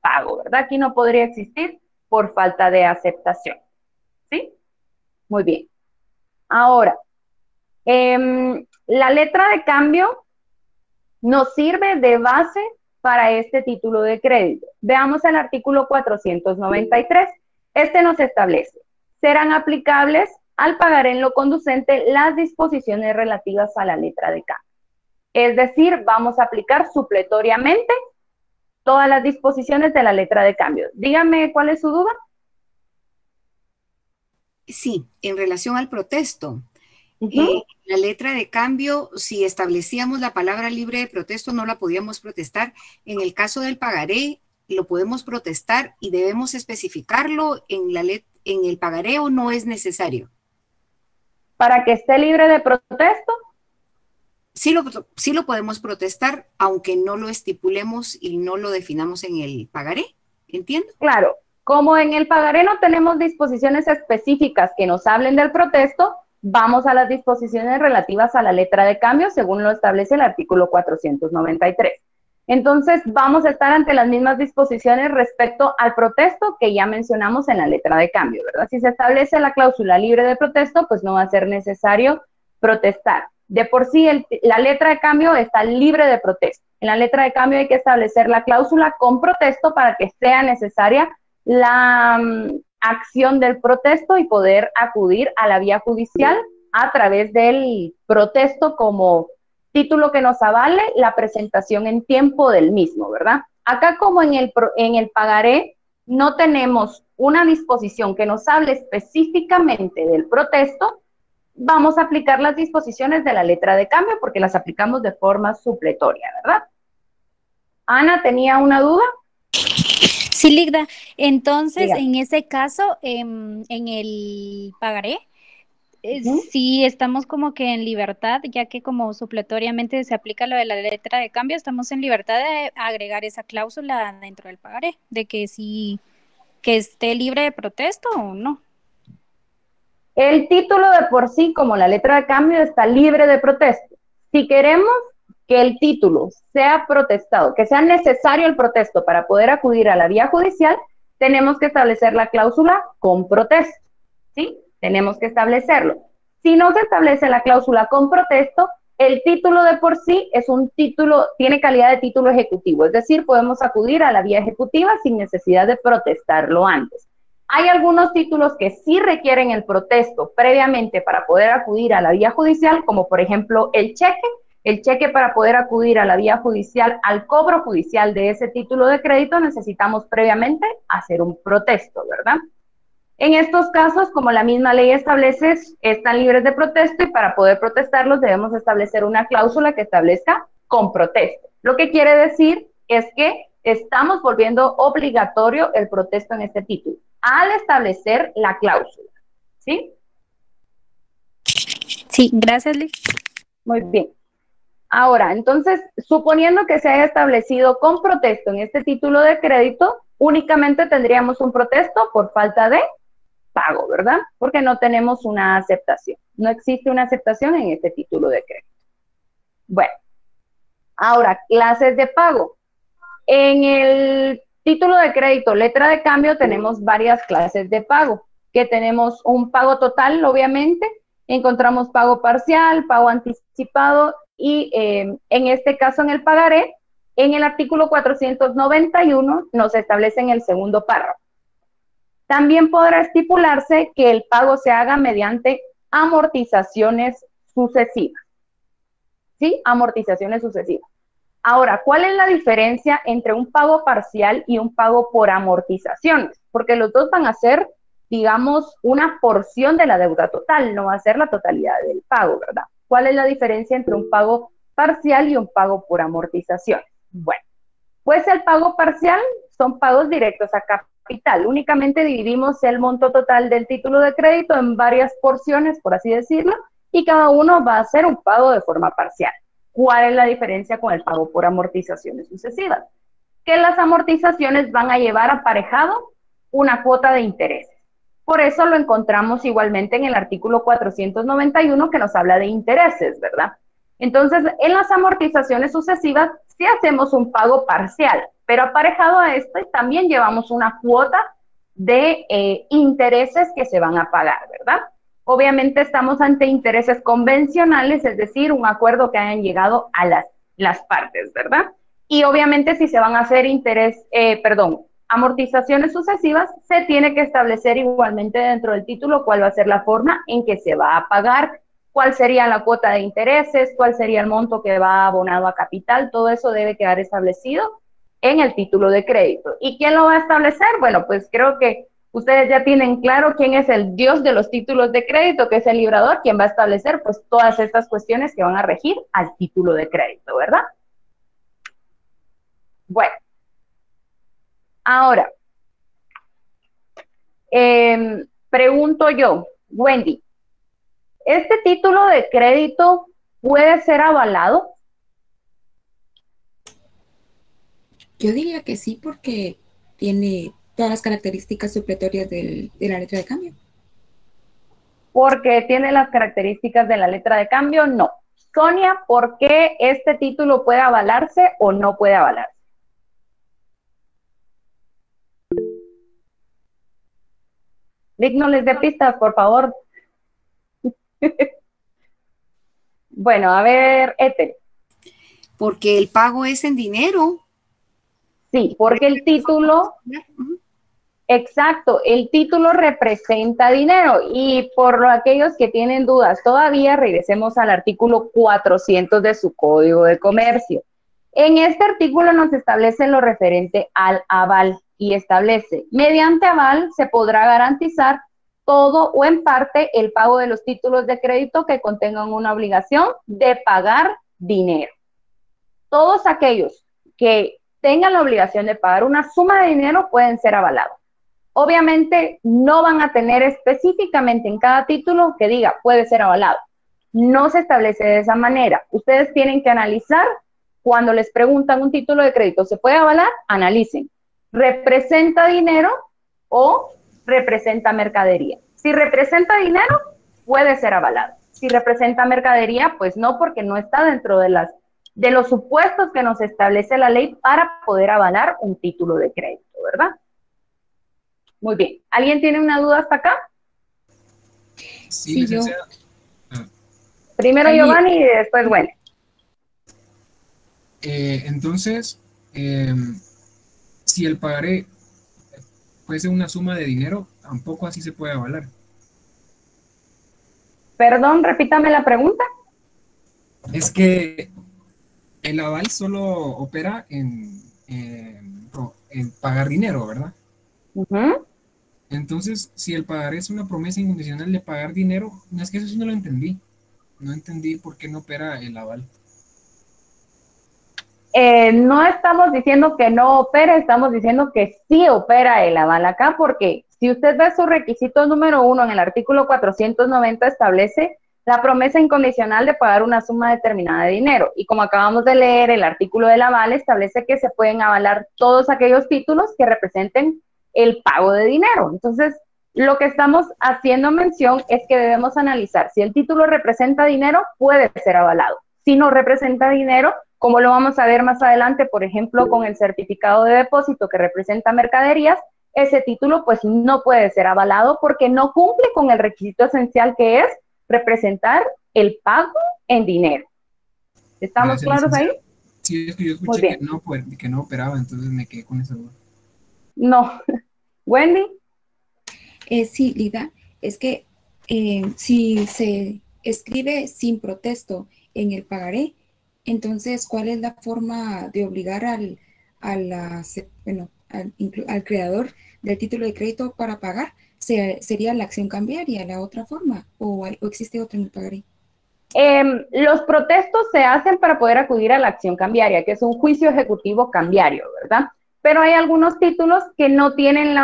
[SPEAKER 13] pago, ¿verdad? Aquí no podría existir por falta de aceptación. ¿Sí? Muy bien. Ahora, la letra de cambio nos sirve de base para este título de crédito. Veamos el artículo 493. Este nos establece, serán aplicables al pagaré en lo conducente las disposiciones relativas a la letra de cambio. Es decir, vamos a aplicar supletoriamente todas las disposiciones de la letra de cambio. Dígame cuál es su duda.
[SPEAKER 3] Sí, en relación al protesto. La letra de cambio, si establecíamos la palabra libre de protesto, no la podíamos protestar. En el caso del pagaré, lo podemos protestar y debemos especificarlo en el pagaré o no es necesario.
[SPEAKER 13] ¿Para que esté libre de protesto?
[SPEAKER 3] Sí lo podemos protestar, aunque no lo estipulemos y no lo definamos en el pagaré. ¿Entiendo?
[SPEAKER 13] Claro. Como en el pagaré no tenemos disposiciones específicas que nos hablen del protesto, vamos a las disposiciones relativas a la letra de cambio, según lo establece el artículo 493. Entonces, vamos a estar ante las mismas disposiciones respecto al protesto que ya mencionamos en la letra de cambio, ¿verdad? Si se establece la cláusula libre de protesto, pues no va a ser necesario protestar. De por sí, la letra de cambio está libre de protesto. En la letra de cambio hay que establecer la cláusula con protesto para que sea necesaria la acción del protesto y poder acudir a la vía judicial a través del protesto como título que nos avale la presentación en tiempo del mismo, ¿verdad? Acá como en el pagaré no tenemos una disposición que nos hable específicamente del protesto, vamos a aplicar las disposiciones de la letra de cambio porque las aplicamos de forma supletoria, ¿verdad? Ana, ¿tenía una duda?
[SPEAKER 15] Sí, Ligda. Entonces,
[SPEAKER 13] Dígame.
[SPEAKER 15] en ese caso, en el pagaré, sí estamos como que en libertad, ya que como supletoriamente se aplica lo de la letra de cambio, estamos en libertad de agregar esa cláusula dentro del pagaré, de que sí, que esté libre de protesto o no.
[SPEAKER 13] El título de por sí, como la letra de cambio, está libre de protesto. Si queremos que el título sea protestado, que sea necesario el protesto para poder acudir a la vía judicial, tenemos que establecer la cláusula con protesto, ¿sí? Tenemos que establecerlo. Si no se establece la cláusula con protesto, El título de por sí es un título, tiene calidad de título ejecutivo, es decir, podemos acudir a la vía ejecutiva sin necesidad de protestarlo antes. Hay algunos títulos que sí requieren el protesto previamente para poder acudir a la vía judicial, como por ejemplo el cheque. El cheque, para poder acudir a la vía judicial, al cobro judicial de ese título de crédito, necesitamos previamente hacer un protesto, ¿verdad? En estos casos, como la misma ley establece, están libres de protesto y para poder protestarlos debemos establecer una cláusula que establezca con protesto. Lo que quiere decir es que estamos volviendo obligatorio el protesto en este título al establecer la cláusula, ¿sí?
[SPEAKER 15] Sí, gracias, Liz.
[SPEAKER 13] Muy bien. Ahora, entonces, suponiendo que se haya establecido con protesto en este título de crédito, únicamente tendríamos un protesto por falta de pago, ¿verdad? Porque no tenemos una aceptación. No existe una aceptación en este título de crédito. Bueno, ahora, clases de pago. En el título de crédito, letra de cambio, tenemos varias clases de pago, que tenemos un pago total, obviamente, encontramos pago parcial, pago anticipado, y en este caso en el pagaré, en el artículo 491 nos establece en el segundo párrafo. También podrá estipularse que el pago se haga mediante amortizaciones sucesivas. ¿Sí? Amortizaciones sucesivas. Ahora, ¿cuál es la diferencia entre un pago parcial y un pago por amortizaciones? Porque los dos van a ser, digamos, una porción de la deuda total, no va a ser la totalidad del pago, ¿verdad? ¿Cuál es la diferencia entre un pago parcial y un pago por amortización? Bueno, pues el pago parcial son pagos directos a capital. Únicamente dividimos el monto total del título de crédito en varias porciones, por así decirlo, y cada uno va a hacer un pago de forma parcial. ¿Cuál es la diferencia con el pago por amortizaciones sucesivas? Que las amortizaciones van a llevar aparejado una cuota de intereses. Por eso lo encontramos igualmente en el artículo 491 que nos habla de intereses, ¿verdad? Entonces, en las amortizaciones sucesivas sí hacemos un pago parcial, pero aparejado a esto también llevamos una cuota de intereses que se van a pagar, ¿verdad? Obviamente estamos ante intereses convencionales, es decir, un acuerdo que hayan llegado a las partes, ¿verdad? Y obviamente si se van a hacer amortizaciones sucesivas, se tiene que establecer igualmente dentro del título cuál va a ser la forma en que se va a pagar, cuál sería la cuota de intereses, cuál sería el monto que va abonado a capital, todo eso debe quedar establecido en el título de crédito. ¿Y quién lo va a establecer? Bueno, pues creo que ustedes ya tienen claro quién es el dios de los títulos de crédito, que es el librador, quien va a establecer pues todas estas cuestiones que van a regir al título de crédito, ¿verdad? Bueno. Ahora, pregunto yo, Wendy, ¿este título de crédito puede ser avalado?
[SPEAKER 2] Yo diría que sí, porque tiene todas las características supletorias de la letra de cambio.
[SPEAKER 13] Porque tiene las características de la letra de cambio, no. Sonia, ¿por qué este título puede avalarse o no puede avalarse? Lick, no les dé pistas, por favor. Bueno, a ver, Ethel.
[SPEAKER 3] Porque el pago es en dinero.
[SPEAKER 13] Sí, porque el título, exacto, el título representa dinero. Y por aquellos que tienen dudas todavía, regresemos al artículo 400 de su Código de Comercio. En este artículo nos establece lo referente al aval y establece, mediante aval se podrá garantizar todo o en parte el pago de los títulos de crédito que contengan una obligación de pagar dinero. Todos aquellos que tengan la obligación de pagar una suma de dinero pueden ser avalados. Obviamente no van a tener específicamente en cada título que diga puede ser avalado. No se establece de esa manera. Ustedes tienen que analizar cuando les preguntan un título de crédito, ¿se puede avalar? Analicen. ¿Representa dinero o representa mercadería? Si representa dinero, puede ser avalado. Si representa mercadería, pues no, porque no está dentro de los supuestos que nos establece la ley para poder avalar un título de crédito, ¿verdad? Muy bien. ¿Alguien tiene una duda hasta acá?
[SPEAKER 11] Sí, licenciada.
[SPEAKER 13] Primero Giovanni y después Wendy.
[SPEAKER 11] Entonces, si el pagaré puede ser una suma de dinero, tampoco así se puede avalar.
[SPEAKER 13] Perdón, repítame la pregunta.
[SPEAKER 11] Es que el aval solo opera en pagar dinero, ¿verdad? Entonces, si el pagaré es una promesa incondicional de pagar dinero, no, es que eso sí no lo entendí. No entendí por qué no opera el aval.
[SPEAKER 13] No estamos diciendo que no opera, estamos diciendo que sí opera el aval acá, porque si usted ve su requisito número 1 en el artículo 490 establece la promesa incondicional de pagar una suma determinada de dinero. Y como acabamos de leer, el artículo del aval establece que se pueden avalar todos aquellos títulos que representen el pago de dinero. Entonces, lo que estamos haciendo mención es que debemos analizar si el título representa dinero, puede ser avalado. Si no representa dinero, como lo vamos a ver más adelante, por ejemplo, con el certificado de depósito que representa mercaderías, ese título pues no puede ser avalado porque no cumple con el requisito esencial que es representar el pago en dinero. ¿Estamos claros ahí?
[SPEAKER 11] Sí, es que yo escuché que no operaba, entonces me quedé con esa duda.
[SPEAKER 13] No. Wendy.
[SPEAKER 2] Sí, Lida, es que si se escribe sin protesto en el pagaré, entonces, ¿cuál es la forma de obligar al creador del título de crédito para pagar? ¿Sería la acción cambiaria la otra forma o existe otra en el pagaré?
[SPEAKER 13] Los protestos se hacen para poder acudir a la acción cambiaria, que es un juicio ejecutivo cambiario, ¿verdad? Pero hay algunos títulos que no tienen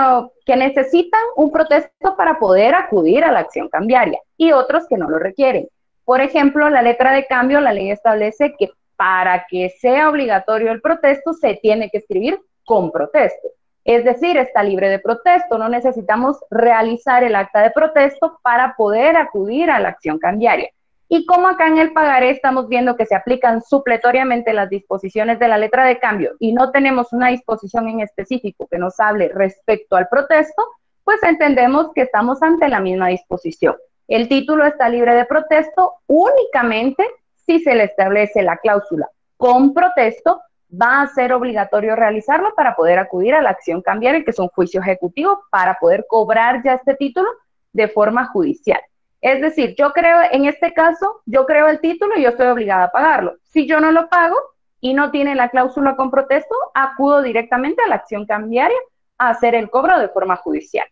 [SPEAKER 13] que necesitan un protesto para poder acudir a la acción cambiaria y otros que no lo requieren. Por ejemplo, la letra de cambio, la ley establece que para que sea obligatorio el protesto se tiene que escribir con protesto. Es decir, está libre de protesto, no necesitamos realizar el acta de protesto para poder acudir a la acción cambiaria. Y como acá en el pagaré estamos viendo que se aplican supletoriamente las disposiciones de la letra de cambio y no tenemos una disposición en específico que nos hable respecto al protesto, pues entendemos que estamos ante la misma disposición. El título está libre de protesto únicamente si se le establece la cláusula con protesto, va a ser obligatorio realizarlo para poder acudir a la acción cambiaria, que es un juicio ejecutivo, para poder cobrar ya este título de forma judicial. Es decir, yo creo, en este caso, yo creo el título y yo estoy obligada a pagarlo. Si yo no lo pago y no tiene la cláusula con protesto, acudo directamente a la acción cambiaria a hacer el cobro de forma judicial.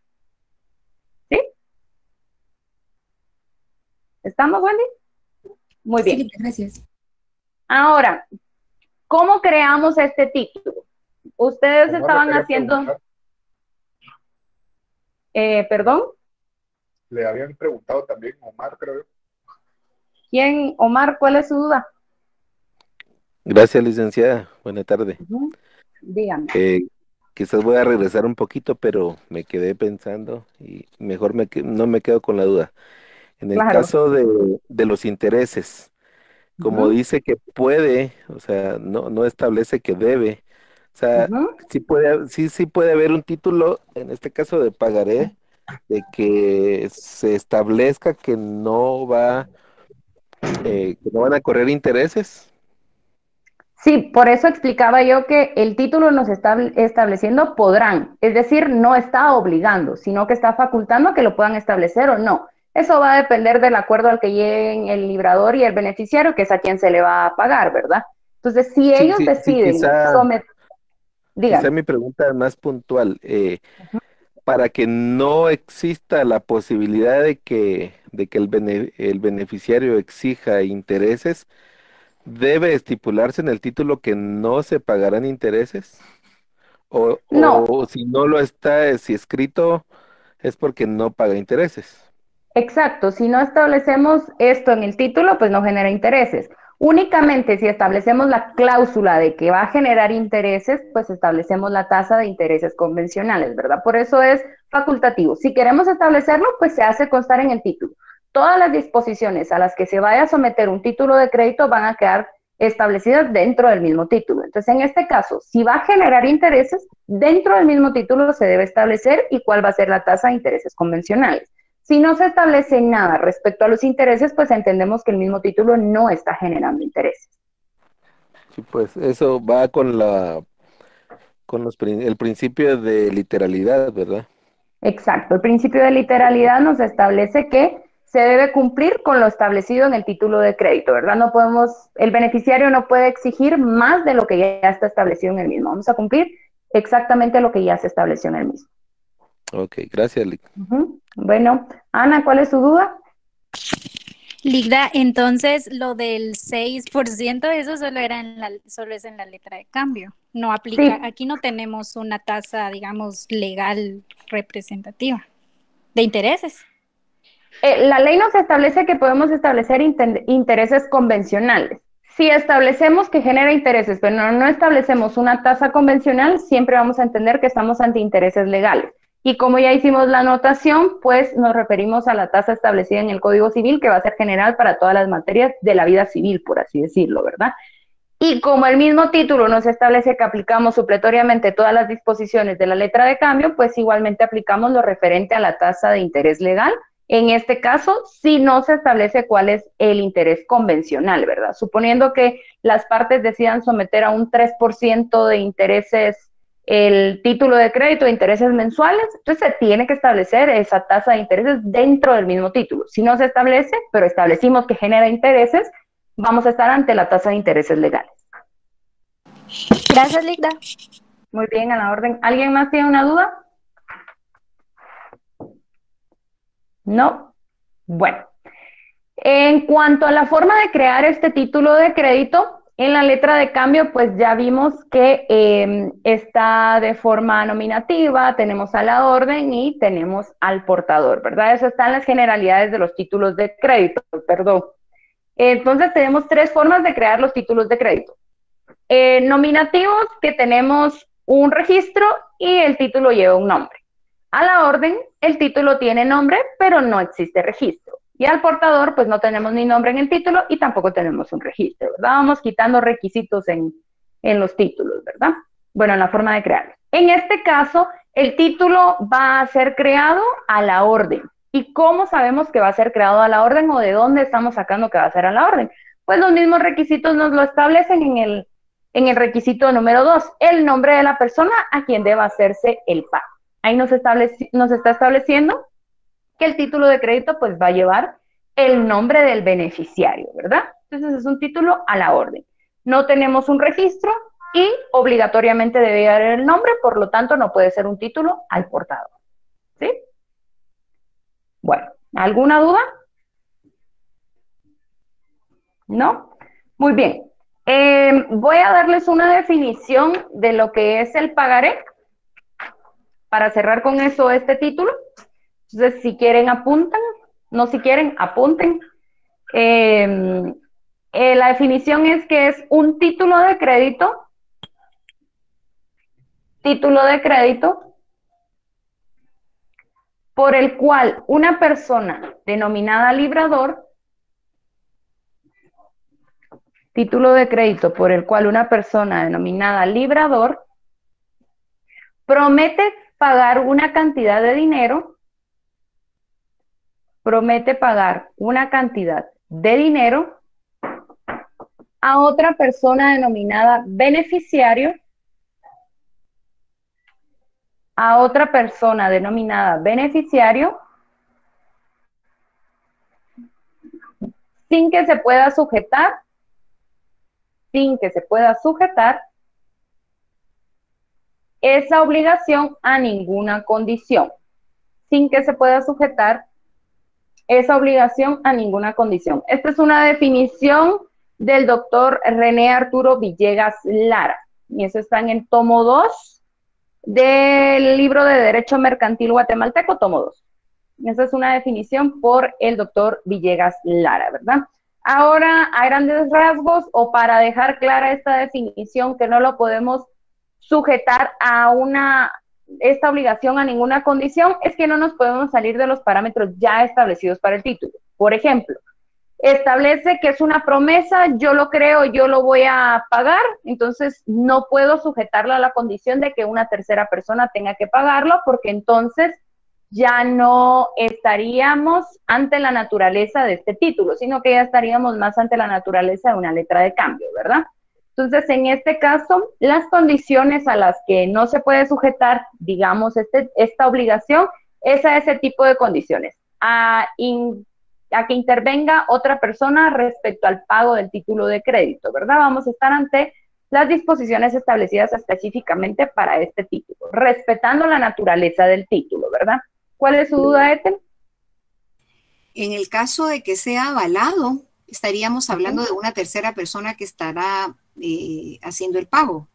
[SPEAKER 13] ¿Sí? ¿Estamos, Wendy? Muy bien.
[SPEAKER 2] Sí, gracias.
[SPEAKER 13] Ahora, ¿cómo creamos este título? Ustedes estaban haciendo... ¿Perdón?
[SPEAKER 1] Le habían preguntado también Omar, creo.
[SPEAKER 13] ¿Quién? Omar, ¿cuál es su duda?
[SPEAKER 16] Gracias, licenciada. Buena tarde.
[SPEAKER 13] Dígame.
[SPEAKER 16] Quizás voy a regresar un poquito, pero me quedé pensando y mejor no me quedo con la duda. En el caso de los intereses, como dice que puede, o sea, no establece que debe, o sea, sí puede haber un título, en este caso de pagaré, de que se establezca que no van a correr intereses.
[SPEAKER 13] Sí, por eso explicaba yo que el título nos está estableciendo podrán, es decir, no está obligando, sino que está facultando a que lo puedan establecer o no. Eso va a depender del acuerdo al que lleguen el librador y el beneficiario, que es a quien se le va a pagar, ¿verdad? Entonces, si ellos deciden someter...
[SPEAKER 16] Quizá mi pregunta es más puntual. Para que no exista la posibilidad de que el beneficiario exija intereses, ¿debe estipularse en el título que no se pagarán intereses? O si no lo está, si escrito, es porque no paga intereses.
[SPEAKER 13] Exacto, si no establecemos esto en el título, pues no genera intereses. Únicamente si establecemos la cláusula de que va a generar intereses, pues establecemos la tasa de intereses convencionales, ¿verdad? Por eso es facultativo. Si queremos establecerlo, pues se hace constar en el título. Todas las disposiciones a las que se vaya a someter un título de crédito van a quedar establecidas dentro del mismo título. Entonces, en este caso, si va a generar intereses, dentro del mismo título se debe establecer y cuál va a ser la tasa de intereses convencionales. Si no se establece nada respecto a los intereses, pues entendemos que el mismo título no está generando intereses.
[SPEAKER 16] Sí, pues eso va con el principio de literalidad, ¿verdad?
[SPEAKER 13] Exacto, el principio de literalidad nos establece que se debe cumplir con lo establecido en el título de crédito, ¿verdad? No podemos, el beneficiario no puede exigir más de lo que ya está establecido en el mismo. Vamos a cumplir exactamente lo que ya se estableció en el mismo.
[SPEAKER 16] Ok, gracias, Lic.
[SPEAKER 13] Bueno, Ana, ¿cuál es su duda?
[SPEAKER 15] Ligda, entonces lo del 6%, eso solo es en la letra de cambio. No aplica,
[SPEAKER 13] Sí.
[SPEAKER 15] aquí no tenemos una tasa, digamos, legal representativa de intereses.
[SPEAKER 13] La ley nos establece que podemos establecer intereses convencionales. Si establecemos que genera intereses, pero no establecemos una tasa convencional, siempre vamos a entender que estamos ante intereses legales. Y como ya hicimos la anotación, pues nos referimos a la tasa establecida en el Código Civil, que va a ser general para todas las materias de la vida civil, por así decirlo, ¿verdad? Y como el mismo título nos establece que aplicamos supletoriamente todas las disposiciones de la letra de cambio, pues igualmente aplicamos lo referente a la tasa de interés legal. En este caso, si no se establece cuál es el interés convencional, ¿verdad? Suponiendo que las partes decidan someter a un 3% de intereses el título de crédito de intereses mensuales, entonces se tiene que establecer esa tasa de intereses dentro del mismo título. Si no se establece, pero establecimos que genera intereses, vamos a estar ante la tasa de intereses legales.
[SPEAKER 15] Gracias, Ligda.
[SPEAKER 13] Muy bien, a la orden. ¿Alguien más tiene una duda? ¿No? Bueno. En cuanto a la forma de crear este título de crédito, en la letra de cambio, pues ya vimos que está de forma nominativa, tenemos a la orden y tenemos al portador, ¿verdad? Eso está en las generalidades de los títulos de crédito, perdón. Entonces tenemos tres formas de crear los títulos de crédito. Nominativos, que tenemos un registro y el título lleva un nombre. A la orden, el título tiene nombre, pero no existe registro. Y al portador, pues no tenemos ni nombre en el título y tampoco tenemos un registro, ¿verdad? Vamos quitando requisitos en los títulos, ¿verdad? Bueno, en la forma de crearlos. En este caso, el título va a ser creado a la orden. ¿Y cómo sabemos que va a ser creado a la orden o de dónde estamos sacando que va a ser a la orden? Pues los mismos requisitos nos lo establecen en el requisito número 2, el nombre de la persona a quien deba hacerse el pago. Ahí nos está estableciendo que el título de crédito pues va a llevar el nombre del beneficiario, ¿verdad? Entonces es un título a la orden. No tenemos un registro y obligatoriamente debe llevar el nombre, por lo tanto no puede ser un título al portador. ¿Sí? Bueno, ¿alguna duda? ¿No? Muy bien. Voy a darles una definición de lo que es el pagaré para cerrar con eso este título. Entonces, si quieren, apuntan. No, si quieren, apunten. La definición es que es un título de crédito por el cual una persona denominada librador, promete pagar una cantidad de dinero, a otra persona denominada beneficiario, sin que se pueda sujetar esa obligación a ninguna condición. Esta es una definición del doctor René Arturo Villegas Lara, y eso está en el tomo 2 del libro de Derecho Mercantil Guatemalteco, tomo 2. Esa es una definición por el doctor Villegas Lara, ¿verdad? Ahora, a grandes rasgos, o para dejar clara esta definición, que no lo podemos sujetar a esta obligación a ninguna condición, es que no nos podemos salir de los parámetros ya establecidos para el título. Por ejemplo, establece que es una promesa, yo lo creo, yo lo voy a pagar, entonces no puedo sujetarlo a la condición de que una tercera persona tenga que pagarlo, porque entonces ya no estaríamos ante la naturaleza de este título, sino que ya estaríamos más ante la naturaleza de una letra de cambio, ¿verdad? Entonces, en este caso, las condiciones a las que no se puede sujetar, digamos, esta obligación, es a ese tipo de condiciones, a que intervenga otra persona respecto al pago del título de crédito, ¿verdad? Vamos a estar ante las disposiciones establecidas específicamente para este título, respetando la naturaleza del título, ¿verdad? ¿Cuál es su duda, Ethel?
[SPEAKER 3] En el caso de que sea avalado, estaríamos hablando de una tercera persona que estará haciendo el pago.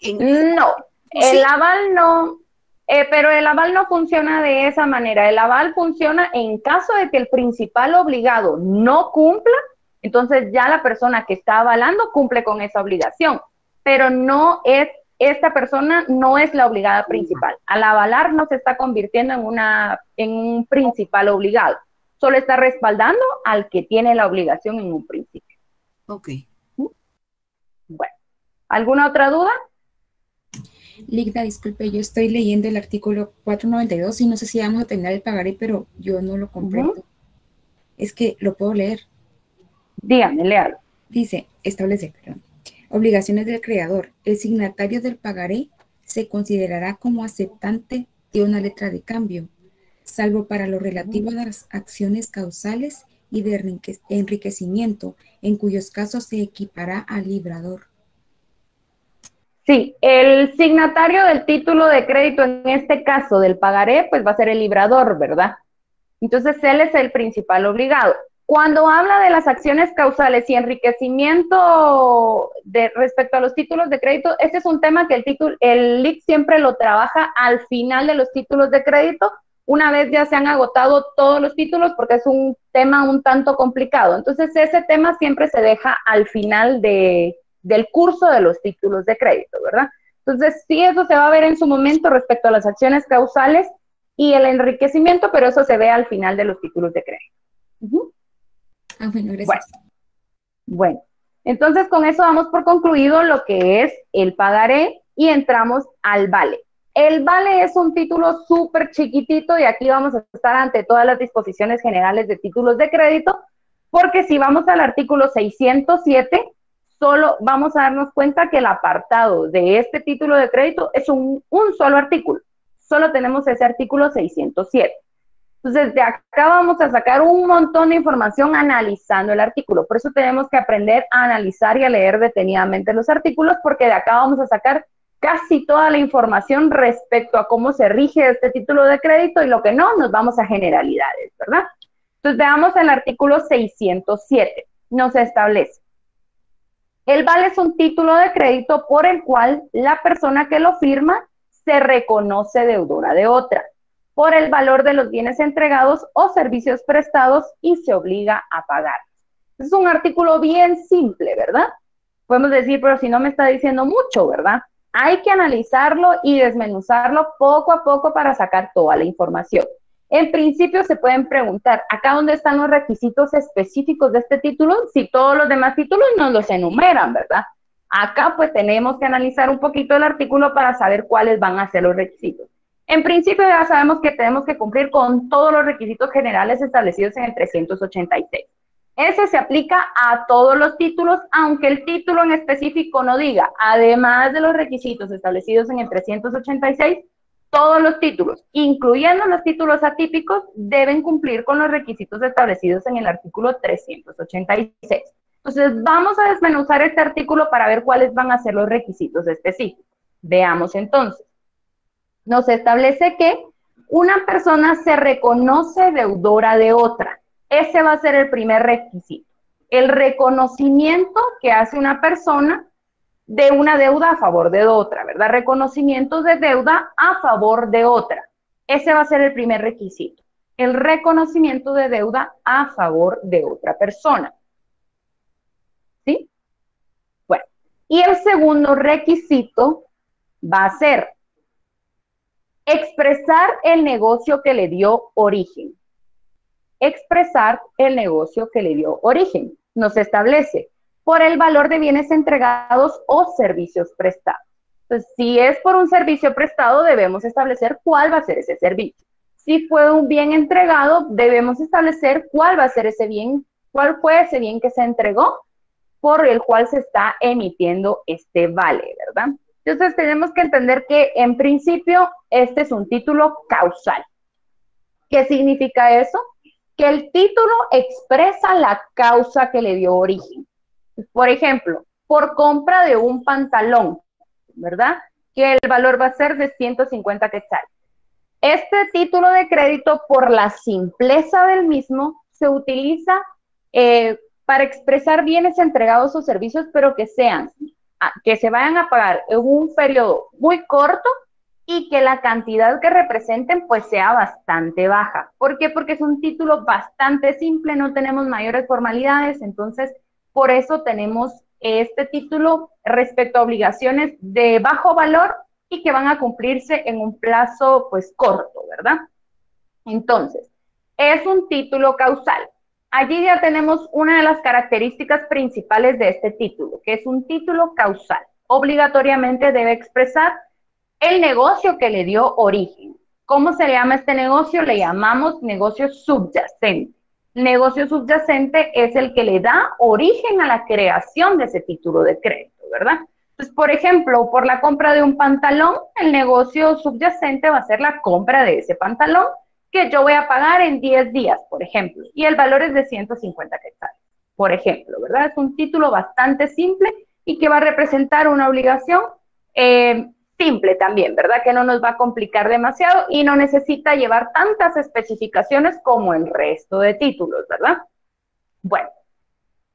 [SPEAKER 13] No, el aval no, pero el aval no funciona de esa manera. El aval funciona en caso de que el principal obligado no cumpla, entonces ya la persona que está avalando cumple con esa obligación, pero no es, esta persona no es la obligada principal. Al avalar no se está convirtiendo en un principal obligado, solo está respaldando al que tiene la obligación en un principio.
[SPEAKER 3] Ok.
[SPEAKER 13] Bueno, ¿alguna otra duda?
[SPEAKER 2] Ligda, disculpe, yo estoy leyendo el artículo 492 y no sé si vamos a terminar el pagaré, pero yo no lo comprendo. Es que lo puedo leer.
[SPEAKER 13] Dígame, léalo.
[SPEAKER 2] Dice, establece, perdón. Obligaciones del creador. El signatario del pagaré se considerará como aceptante de una letra de cambio, salvo para lo relativo a las acciones causales y de enriquecimiento, en cuyos casos se equipará al librador.
[SPEAKER 13] Sí, el signatario del título de crédito, en este caso del pagaré, pues va a ser el librador, ¿verdad? Entonces, él es el principal obligado. Cuando habla de las acciones causales y enriquecimiento respecto a los títulos de crédito, este es un tema que el LIC siempre lo trabaja al final de los títulos de crédito, una vez ya se han agotado todos los títulos, porque es un tema un tanto complicado. Entonces, ese tema siempre se deja al final del curso de los títulos de crédito, ¿verdad? Entonces, sí, eso se va a ver en su momento respecto a las acciones causales y el enriquecimiento, pero eso se ve al final de los títulos de crédito.
[SPEAKER 2] Bueno, gracias.
[SPEAKER 13] Bueno, entonces con eso damos por concluido lo que es el pagaré y entramos al vale. El vale es un título súper chiquitito y aquí vamos a estar ante todas las disposiciones generales de títulos de crédito, porque si vamos al artículo 607, solo vamos a darnos cuenta que el apartado de este título de crédito es un solo artículo. Solo tenemos ese artículo 607. Entonces, de acá vamos a sacar un montón de información analizando el artículo. Por eso tenemos que aprender a analizar y a leer detenidamente los artículos, porque de acá vamos a sacar casi toda la información respecto a cómo se rige este título de crédito y lo que no, nos vamos a generalidades, ¿verdad? Entonces, veamos el artículo 607. Nos establece: el vale es un título de crédito por el cual la persona que lo firma se reconoce deudora de otra por el valor de los bienes entregados o servicios prestados y se obliga a pagar. Es un artículo bien simple, ¿verdad? Podemos decir, pero si no me está diciendo mucho, ¿verdad? Hay que analizarlo y desmenuzarlo poco a poco para sacar toda la información. En principio se pueden preguntar, ¿acá dónde están los requisitos específicos de este título? Si todos los demás títulos nos los enumeran, ¿verdad? Acá pues tenemos que analizar un poquito el artículo para saber cuáles van a ser los requisitos. En principio ya sabemos que tenemos que cumplir con todos los requisitos generales establecidos en el 386. Ese se aplica a todos los títulos, aunque el título en específico no diga, además de los requisitos establecidos en el 386, todos los títulos, incluyendo los títulos atípicos, deben cumplir con los requisitos establecidos en el artículo 386. Entonces, vamos a desmenuzar este artículo para ver cuáles van a ser los requisitos específicos. Veamos entonces. Nos establece que una persona se reconoce deudora de otra. Ese va a ser el primer requisito. El reconocimiento que hace una persona de una deuda a favor de otra, ¿verdad? Reconocimiento de deuda a favor de otra. Ese va a ser el primer requisito. El reconocimiento de deuda a favor de otra persona. ¿Sí? Bueno, y el segundo requisito va a ser expresar el negocio que le dio origen. Expresar el negocio que le dio origen. Nos establece por el valor de bienes entregados o servicios prestados. Entonces, si es por un servicio prestado, debemos establecer cuál va a ser ese servicio. Si fue un bien entregado, debemos establecer cuál va a ser ese bien, cuál fue ese bien que se entregó por el cual se está emitiendo este vale, ¿verdad? Entonces tenemos que entender que en principio este es un título causal. ¿Qué significa eso? Que el título expresa la causa que le dio origen. Por ejemplo, por compra de un pantalón, ¿verdad? Que el valor va a ser de 150 quetzales. Este título de crédito, por la simpleza del mismo, se utiliza para expresar bienes entregados o servicios, pero que se vayan a pagar en un periodo muy corto y que la cantidad que representen pues sea bastante baja. ¿Por qué? Porque es un título bastante simple, no tenemos mayores formalidades, entonces por eso tenemos este título respecto a obligaciones de bajo valor y que van a cumplirse en un plazo pues corto, ¿verdad? Entonces, es un título causal. Allí ya tenemos una de las características principales de este título, que es un título causal. Obligatoriamente debe expresar el negocio que le dio origen. ¿Cómo se le llama este negocio? Le llamamos negocio subyacente. El negocio subyacente es el que le da origen a la creación de ese título de crédito, ¿verdad? Entonces, por ejemplo, por la compra de un pantalón, el negocio subyacente va a ser la compra de ese pantalón que yo voy a pagar en 10 días, por ejemplo, y el valor es de 150 quetzales, por ejemplo, ¿verdad? Es un título bastante simple y que va a representar una obligación simple también, ¿verdad? Que no nos va a complicar demasiado y no necesita llevar tantas especificaciones como el resto de títulos, ¿verdad? Bueno,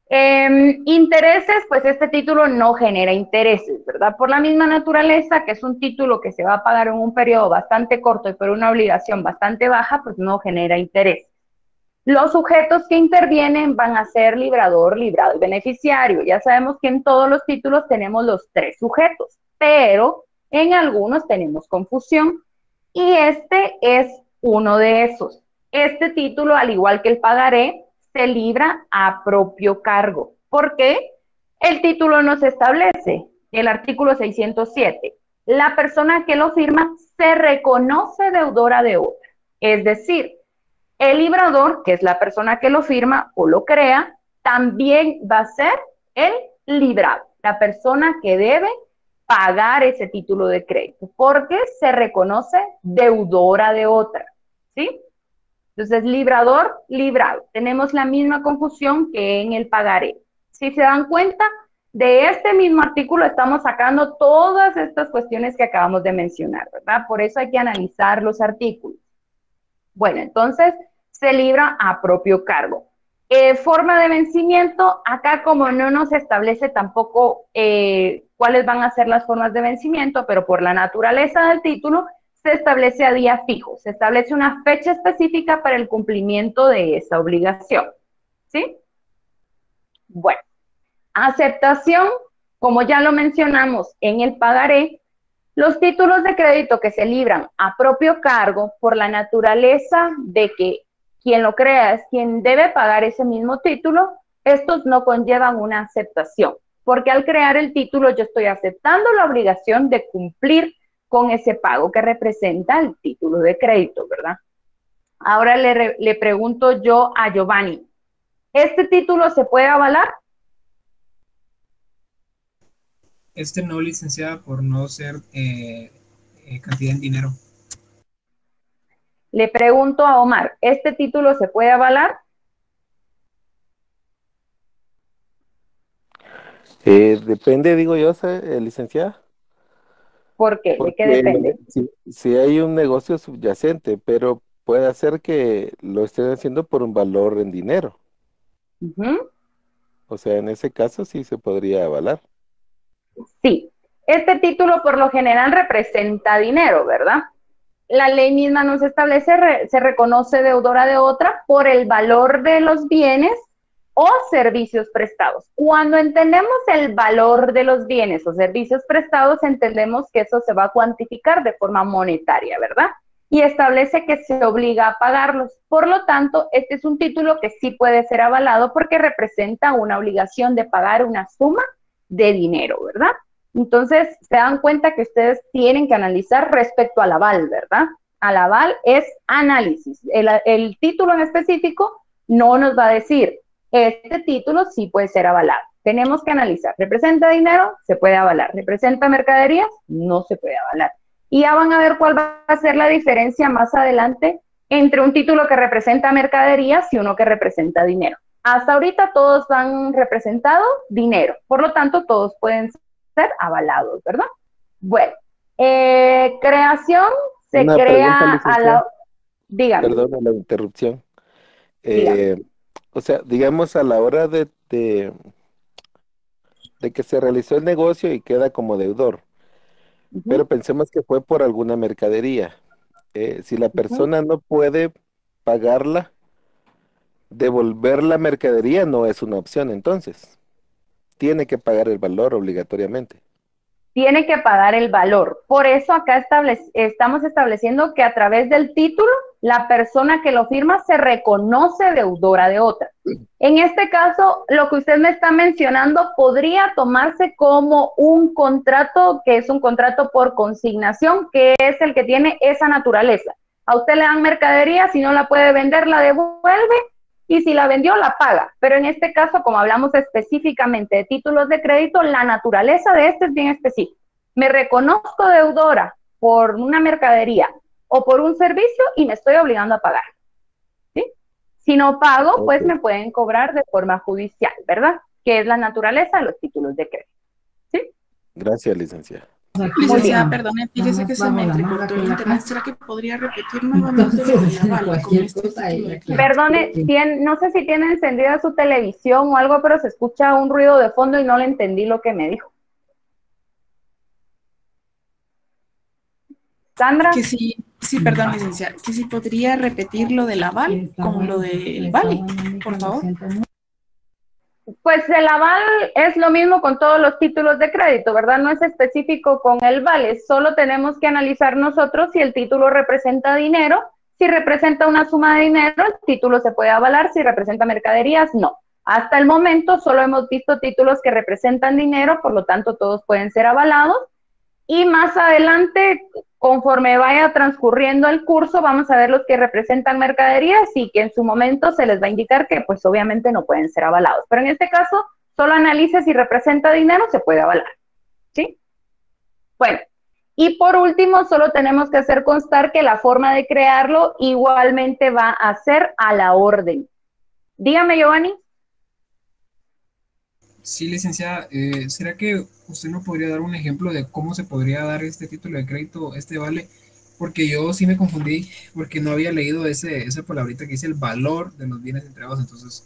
[SPEAKER 13] intereses, pues este título no genera intereses, ¿verdad? Por la misma naturaleza, que es un título que se va a pagar en un periodo bastante corto y por una obligación bastante baja, pues no genera interés. Los sujetos que intervienen van a ser librador, librado y beneficiario. Ya sabemos que en todos los títulos tenemos los 3 sujetos, pero en algunos tenemos confusión y este es uno de esos. Este título, al igual que el pagaré, se libra a propio cargo. ¿Por qué? El título nos establece, el artículo 607, la persona que lo firma se reconoce deudora de otra. Es decir, el librador, que es la persona que lo firma o lo crea, también va a ser el librado, la persona que debe pagar ese título de crédito, porque se reconoce deudora de otra, ¿sí? Entonces, librador, librado. Tenemos la misma confusión que en el pagaré. Si se dan cuenta, de este mismo artículo estamos sacando todas estas cuestiones que acabamos de mencionar, ¿verdad? Por eso hay que analizar los artículos. Bueno, entonces, se libra a propio cargo. Forma de vencimiento, acá como no nos establece tampoco cuáles van a ser las formas de vencimiento, pero por la naturaleza del título, se establece a día fijo, se establece una fecha específica para el cumplimiento de esa obligación, ¿sí? Bueno, aceptación, como ya lo mencionamos en el pagaré, los títulos de crédito que se libran a propio cargo por la naturaleza de que quien lo crea es quien debe pagar ese mismo título, estos no conllevan una aceptación, porque al crear el título yo estoy aceptando la obligación de cumplir con ese pago que representa el título de crédito, ¿verdad? Ahora le pregunto yo a Giovanni, ¿este título se puede avalar?
[SPEAKER 11] No, licenciada, por no ser cantidad en dinero.
[SPEAKER 13] Le pregunto a Omar, ¿este título se puede avalar?
[SPEAKER 16] Depende, digo yo, licenciada.
[SPEAKER 13] ¿Por qué? ¿De qué
[SPEAKER 16] Porque
[SPEAKER 13] depende?
[SPEAKER 16] si hay un negocio subyacente, pero puede ser que lo estén haciendo por un valor en dinero. O sea, en ese caso sí se podría avalar.
[SPEAKER 13] Sí, este título por lo general representa dinero, ¿verdad? La ley misma nos establece, se reconoce deudora de otra por el valor de los bienes o servicios prestados. Cuando entendemos el valor de los bienes o servicios prestados, entendemos que eso se va a cuantificar de forma monetaria, ¿verdad? Y establece que se obliga a pagarlos. Por lo tanto, este es un título que sí puede ser avalado porque representa una obligación de pagar una suma de dinero, ¿verdad? Entonces, se dan cuenta que ustedes tienen que analizar respecto al aval, ¿verdad? al aval es análisis. El título en específico no nos va a decir, este título sí puede ser avalado. Tenemos que analizar, ¿representa dinero? Se puede avalar. ¿Representa mercaderías? No se puede avalar. Y ya van a ver cuál va a ser la diferencia más adelante entre un título que representa mercaderías y uno que representa dinero. Hasta ahorita todos han representado dinero, por lo tanto todos pueden ser avalados, ¿verdad? Bueno, creación se
[SPEAKER 16] Una
[SPEAKER 13] crea
[SPEAKER 16] pregunta,
[SPEAKER 13] a la... Dígame.
[SPEAKER 16] Perdón la interrupción.
[SPEAKER 13] Dígame.
[SPEAKER 16] O sea, digamos a la hora de que se realizó el negocio y queda como deudor, pero pensemos que fue por alguna mercadería. Si la persona no puede pagarla, devolver la mercadería no es una opción, entonces. Tiene que pagar el valor obligatoriamente.
[SPEAKER 13] Tiene que pagar el valor. Por eso acá estamos estableciendo que a través del título, la persona que lo firma se reconoce deudora de otra. En este caso, lo que usted me está mencionando podría tomarse como un contrato, que es un contrato por consignación, que es el que tiene esa naturaleza. A usted le dan mercadería, si no la puede vender, la devuelve, y si la vendió, la paga. Pero en este caso, como hablamos específicamente de títulos de crédito, la naturaleza de este es bien específica. Me reconozco deudora por una mercadería o por un servicio y me estoy obligando a pagar. ¿Sí? Si no pago, pues me pueden cobrar de forma judicial, ¿verdad? Que es la naturaleza de los títulos de crédito. ¿Sí?
[SPEAKER 16] Gracias, licenciada.
[SPEAKER 7] Licenciada, perdone, fíjese que se me entrecortó el internet. ¿Será que podría repetir nuevamente lo del aval con este título de crédito?
[SPEAKER 13] Perdone, no sé si tiene encendida su televisión o algo, pero se escucha un ruido de fondo y no le entendí lo que me dijo. Sandra.
[SPEAKER 7] Que sí, perdón, licenciada, que sí podría repetir lo del aval con lo del vale, por favor.
[SPEAKER 13] Pues el aval es lo mismo con todos los títulos de crédito, ¿verdad? No es específico con el vale, solo tenemos que analizar nosotros si el título representa dinero. Si representa una suma de dinero, el título se puede avalar. Si representa mercaderías, no. Hasta el momento solo hemos visto títulos que representan dinero, por lo tanto todos pueden ser avalados. Y más adelante, conforme vaya transcurriendo el curso, vamos a ver los que representan mercaderías y que en su momento se les va a indicar que pues obviamente no pueden ser avalados. Pero en este caso, solo analice si representa dinero, se puede avalar. ¿Sí? Bueno, y por último, solo tenemos que hacer constar que la forma de crearlo igualmente va a ser a la orden. Dígame, Giovanni.
[SPEAKER 11] Sí, licenciada, ¿será que usted nos podría dar un ejemplo de cómo se podría dar este título de crédito, este vale? Porque yo sí me confundí, porque no había leído esa palabrita que dice el valor de los bienes entregados. Entonces,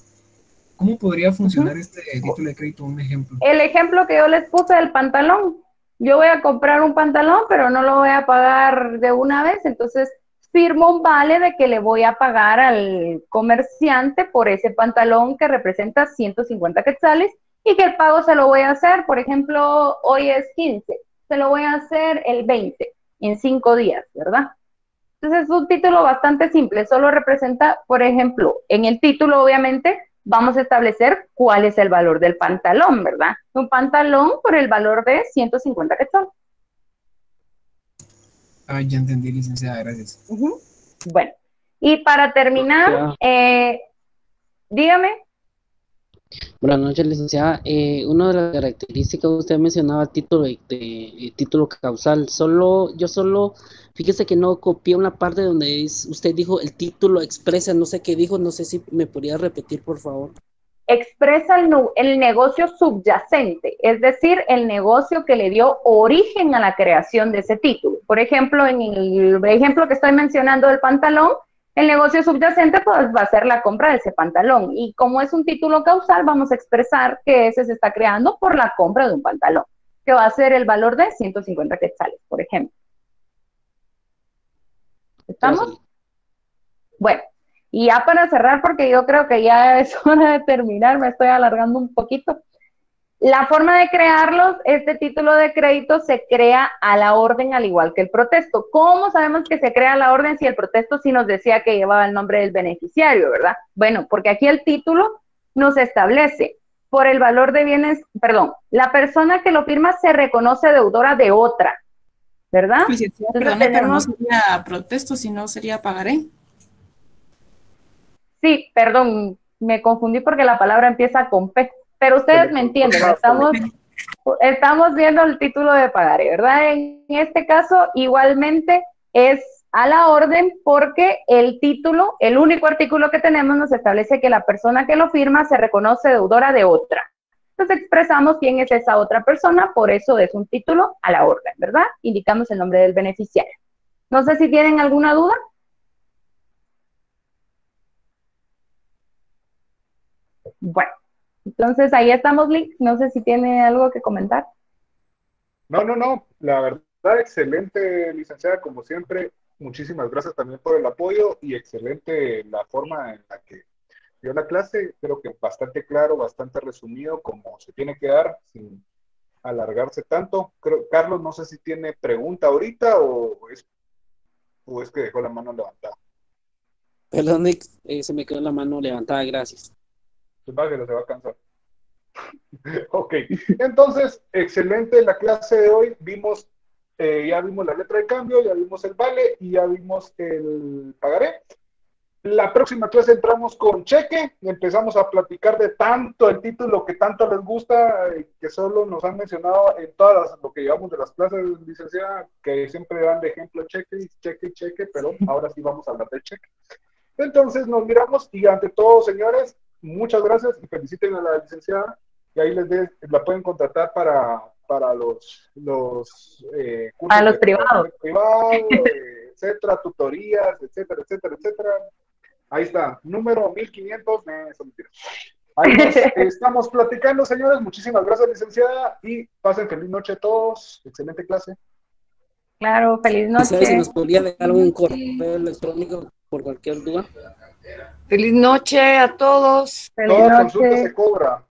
[SPEAKER 11] ¿cómo podría funcionar este título de crédito? Un ejemplo.
[SPEAKER 13] El ejemplo que yo les puse del pantalón. Yo voy a comprar un pantalón, pero no lo voy a pagar de una vez, entonces firmo un vale de que le voy a pagar al comerciante por ese pantalón que representa 150 quetzales, y que el pago se lo voy a hacer, por ejemplo, hoy es 15, se lo voy a hacer el 20, en 5 días, ¿verdad? Entonces es un título bastante simple, solo representa, por ejemplo, en el título obviamente vamos a establecer cuál es el valor del pantalón, ¿verdad? Un pantalón por el valor de 150 quetzales.
[SPEAKER 11] Ah, ya entendí, licenciada, gracias.
[SPEAKER 13] Bueno, y para terminar, dígame.
[SPEAKER 17] Buenas noches, licenciada. Una de las características, usted mencionaba título causal. Fíjese que no copié una parte donde usted dijo el título expresa, no sé qué dijo, no sé si me podría repetir, por favor.
[SPEAKER 13] Expresa el negocio subyacente, es decir, el negocio que le dio origen a la creación de ese título. Por ejemplo, en el ejemplo que estoy mencionando del pantalón, el negocio subyacente pues va a ser la compra de ese pantalón, y como es un título causal, vamos a expresar que ese se está creando por la compra de un pantalón, que va a ser el valor de 150 quetzales, por ejemplo. ¿Estamos? Bueno, y ya para cerrar, porque yo creo que ya es hora de terminar, me estoy alargando un poquito. La forma de crearlos, este título de crédito se crea a la orden, al igual que el protesto. ¿Cómo sabemos que se crea a la orden si el protesto sí nos decía que llevaba el nombre del beneficiario, verdad? Bueno, porque aquí el título nos establece por el valor de bienes, perdón, la persona que lo firma se reconoce deudora de otra. ¿verdad?
[SPEAKER 18] Licenciada,
[SPEAKER 13] Entonces
[SPEAKER 18] perdone, pero no
[SPEAKER 13] tenemos-
[SPEAKER 18] sería protesto, sino sería pagaré.
[SPEAKER 13] Sí, perdón, me confundí porque la palabra empieza con P, pero ustedes me entienden, estamos viendo el título de pagaré, ¿verdad? En este caso, igualmente es a la orden porque el título, el único artículo que tenemos nos establece que la persona que lo firma se reconoce deudora de otra. Entonces expresamos quién es esa otra persona, por eso es un título a la orden, ¿verdad? Indicamos el nombre del beneficiario. No sé si tienen alguna duda. Bueno, entonces ahí estamos, Lick. No sé si tiene algo que comentar.
[SPEAKER 1] No, la verdad, excelente, licenciada, como siempre. Muchísimas gracias también por el apoyo y excelente la forma en la que dio la clase. Creo que bastante claro, bastante resumido, como se tiene que dar, sin alargarse tanto. Carlos, no sé si tiene pregunta ahorita o es que dejó la mano levantada.
[SPEAKER 17] Perdón, Nick, se me quedó la mano levantada, gracias.
[SPEAKER 1] Pues váyalo, se va a cansar. Ok, entonces, excelente la clase de hoy. Ya vimos la letra de cambio, ya vimos el vale y ya vimos el pagaré. La próxima clase entramos con cheque, empezamos a platicar de tanto el título que tanto les gusta, que solo nos han mencionado en todas lo que llevamos de las clases, licenciada, que siempre dan de ejemplo cheque, pero ahora sí vamos a hablar de cheque. Entonces nos miramos y ante todo, señores, muchas gracias y feliciten a la licenciada y ahí la pueden contratar para los cursos
[SPEAKER 13] Para los
[SPEAKER 1] de
[SPEAKER 13] privados.
[SPEAKER 1] privado, etcétera, tutorías, etcétera. Ahí está, número 1500, son mentiras. Ahí nos estamos platicando, señores. Muchísimas gracias, licenciada, y pasen feliz noche a todos. Excelente clase.
[SPEAKER 13] Claro, feliz
[SPEAKER 17] ¿Sabes si
[SPEAKER 13] noche.
[SPEAKER 17] nos podría dejar algún correo electrónico por cualquier duda?
[SPEAKER 14] Feliz noche a todos.
[SPEAKER 1] Toda consulta se cobra.